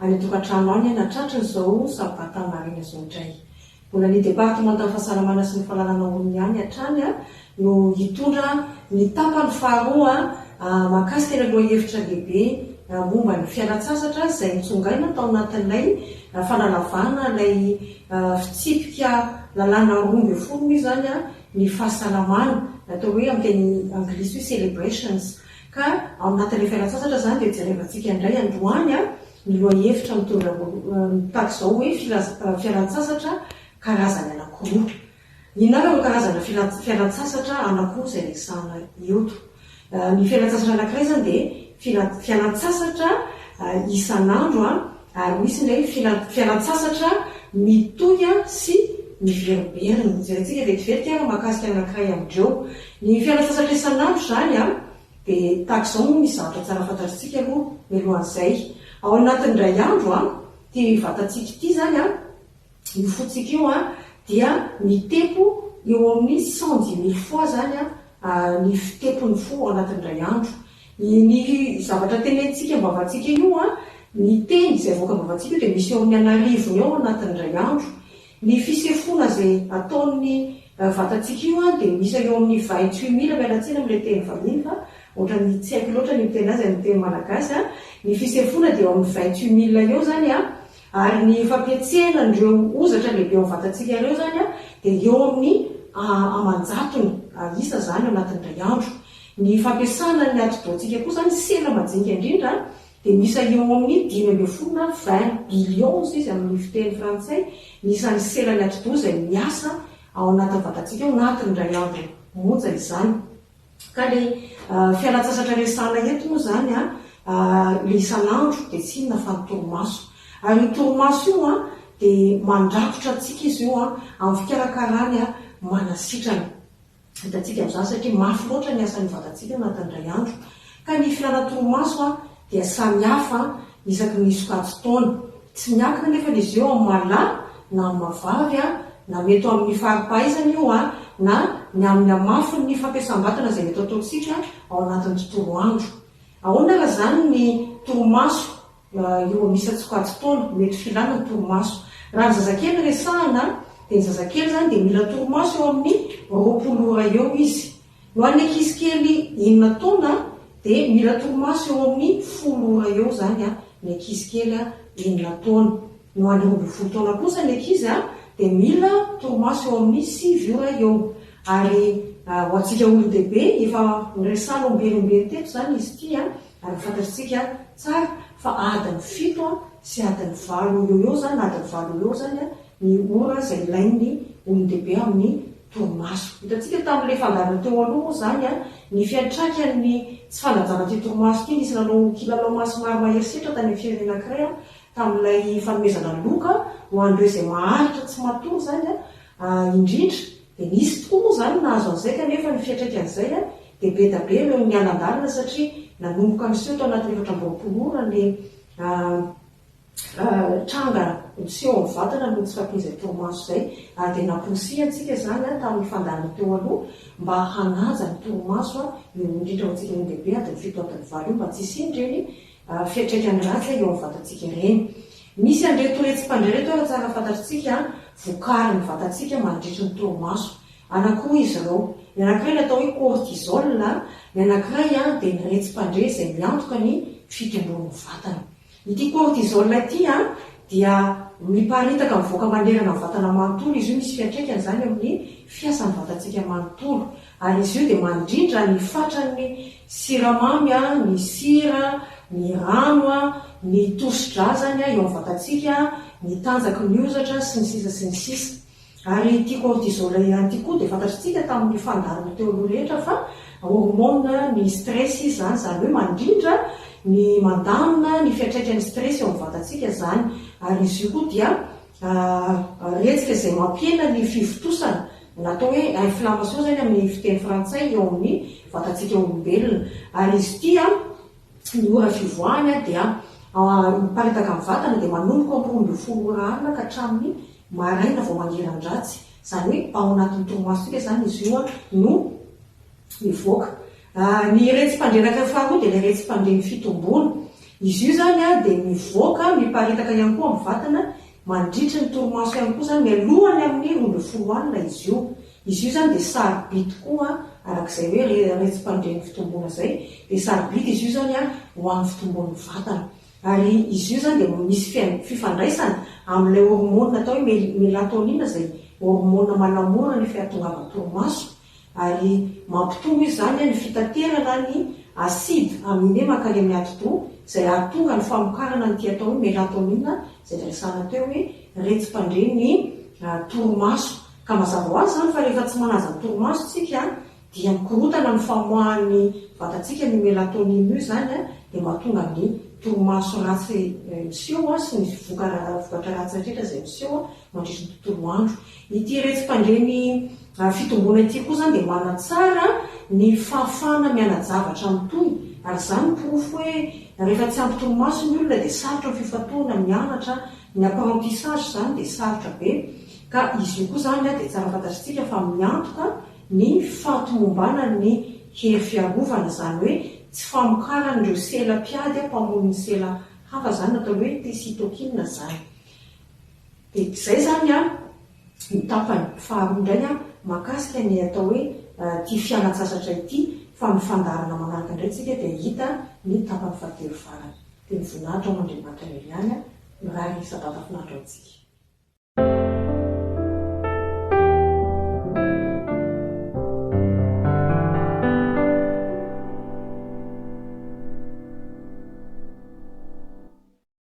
any tokantrano any natratrany zao sabata marina zao indray mbola ny departementan'ny fahasalamana sy ny fahalalana olony any hatrany no hitondra ny tapany faharoa mahakasika ny aloha hevitra lehibe momba ny fialan-tsasatra zay nitsongaina tao anatin'ilay fanalavana ilay fitsipika lalàna 12 izany ny fahasalamana natao hoe amin'ny teny anglisy hoe celebrations ka ao anatin'ilay fialan-tsasatra zany dia jerevantsika indray androany ny loha hevitra mitondra mitaky zao hoe fialan-tsasatra karazany anankiroa inona hoe karazana fialan-tsasatra anankiroa zay resahana eto ny fialan-tsasatra anankiray zany dia fialan-tsasatra isan'andro ary misy indray fialan-tsasatra mitoy sy miverimberiny jerentsika vetivety mahakasika anankiray amindreo ny fialan-tsasatra isan'andro zany dia tahaka izao misy zavatra tsara fantatritsika aloha milohan'izay ao anatin'ndray andro ty vatantsika ity zany ny fotsika io dia mitepo eo amin'ny 110,000 fois zany ny fitepony fo ao anatin'ndray andro ny zavatra tenentsika mbavatsika io ny teny zay avoaka mbavatsika io dia misy eo amin'ny 1,000 eo anatin'ndray andro ny fisefona zay ataon'ny vatantsika io dia misy eo amin'ny 28,000 mialatsina amin'ilay teny vahiny fa ohatrany tsy haiko loatra ny miteny azy amin'ny teny malagasy ny fisefona dia eo amin'ny 28,000 eo zany ary ny fampiatsehana ndreo ozatra lehibe ao vatantsika ireo zany dia eo amin'ny amanjatony isa zany ao anatin'ndray andro ny fampiasana ny atidoantsika koa zany sela majinika indrindra dia misy eo amin'ny 20 billions izy amin'ny fiteny frantsay nisan'ny sela ny atido zay miasa ao anatin'ny vatantsika ao anatin'ndray andro monja izany ka le fialan-tsasatra resahana eto moa zany le isan'andro dia tsy inona fa ny torimaso ary ny torimaso io dia mandrakotra atsika izy io amin'ny fikarakarany manasitrana hitantsika amin'izany satria mafy loatra ny asan'ny vatantsika anatin'ndray andro ka ny fialan torimaso dia samy hafa isaky ny sokajy taona tsy miakina nefa izy eo amin'ny malà na amin'ny mavavy na mety amin'ny faripahaizana io na ny amin'ny amafiny ny fampiasam-batana zay mety ataotsika ao anatin'ny tontolo andro ahoana raha zany ny torimaso eo misy atsokajy taona mety filana ny torimaso raha ny zazakely resahana dia ny zazakely zany dia mila torimaso eo amin'ny 20 ora eo izy no an'ny ankizy kely 9 taona dia mila torimaso eo amin'ny 10 ora eo zany a ny ankizy kely a 9 taona no any 12 taona kosa ny ankizy a dia mila torimaso eo amin'ny 6 ora eo ary ho antsika olo-dehibe efa resana ombeliombely teto zany izy ty a ary fantatritsika tsara fa adiny 7 a sy adiny 8 eo zany adiny 8 eo zany a ny ora zay ilain'ny olo-dehibe amin'ny torimaso. Hitantsika tamin'ilay fandarana teo aloha zany a ny fiantraikany tsy fanajana ty torimaso ty nisy nanao kilalao masomaro maherisetra tany amin'ny firenena anankiray a tamin'ilay fanomezana loka ho an'ireo izay maharitra tsy matory zany a indrindra dia nisy tokoa moa zany nahazo an'izay kanefa ny fiantraikan'izay a dia be da be ireo ny anan-dalina satria nanomboka miseho tao anatin'ny 4 ora ny tranga miseho amin'ny vatana no tsy fampian'izay torimaso izay dia naposiantsika zany a tamin'ny fandarana teo aloha mba hanaja ny torimaso a io indrindra ho antsika olo-dehibe adiny 7 adiny 8 io mba tsy hisindry ireny fiantraikany ratsy eo amin'ny vatantsika ireny. Misy an'ireto retsim-pandray reto efa tsara fantatritsika vokarin'ny vatantsika mandritry ny torimaso anakiroa izy ireo. Ny anankiray ny atao hoe cortisol, ny anankiray a dia ny retsim-pandray izay miantoka ny fitombon'ny vatana. Ity cortisol ity a dia miparitaka mivoaka manerana ny vatana manontolo izy io misy fiantraikany zany amin'ny fiasan'ny vatantsika manontolo ary izy io dia mandrindra ny fatran'ny siramamy a ny sira ny rano a ny tosi-drazany eo amin'ny vatantsika ny tanjaky ny ozatra sy ny sisa sy ny sisa ary ity cortisol ihany koa dia fantatritsika tamin'ny fandarana teo aloha rehetra fa hormone ny stress zany zany hoe mandrindra ny mandamina ny fiantraikan'ny stress eo amin'ny vatantsika zany ary izy io koa dia retsika izay mampiena ny fivotosana natao hoe inflammation zany amin'ny fiteny frantsay eo amin'ny vatantsika olombelona ary izy ity a ny ora fivoahany a dia miparitaka amin'ny vatana dia manomboka amin'ny 12 ora alina ka hatramin'ny maraina vao mangeran-dratsy zany hoe ao anatin'ny torimaso tsika zany izy io a no mivoaka. Ny retsim-pandrenaka faharoa dia ilay retsim-pandren'ny fitombona izy io zany a dia mivoaka miparitaka ihany koa amin'ny vatana mandritry ny torimaso ihany koa zany mialohany amin'ny 12 alina izy io zany dia saribity koa arak'izay hoe retsim-pandren'ny fitombona zay dia saribity izy io zany a ho amin'ny fitombon'ny vatana ary izy io zany dia misy fifandraisana amin'ilay hormone atao hoe mélatonine izay hormone manamora ny fiatongavan'ny torimaso ary mampitombo izy zany ny fitaterana ny aside amin'iny mankany amin'ny ati-doha izay ahatonga ny famokarana ny ty atao hoe mélatonine izay resana teo hoe retsim-pandren'ny torimaso ka mazava ho azy zany fa rehefa tsy manaja ny torimaso tsika dia mikorotana ny famoahan'ny vatantsika ny mélatonine io zany dia mahatonga ny torimaso ratsy miseho sy ny vokatra ratsy rehetra izay miseho mandritry ny tontolo andro. Ity retsim-pandren'ny fitombona ity koa zany dia manatsara ny fahafahana miana-javatra mitohy ary zany porofo hoe rehefa tsy ampy torimaso ny olona dia sarotra ny fifatoana mianatra ny apprentissage zany dia sarotra be ka izy io koa zany dia tsara fantatritsika fa miantoka ny fahatomombana ny hery fiarovana zany hoe tsy famokaran'ireo sela mpiady mpamono ny sela hafa zany natao hoe tesitokine zany dia izay zany a ny tapany faharoa indray a mahakasika ny atao hoe ty fialan-tsasatra ity fa ny fandarana manaraka indray tsika dia hita ny tapany fahatelo farany dia ny voninahitra ao Andriamanitra Eliana ny rary sabata finaritra antsika.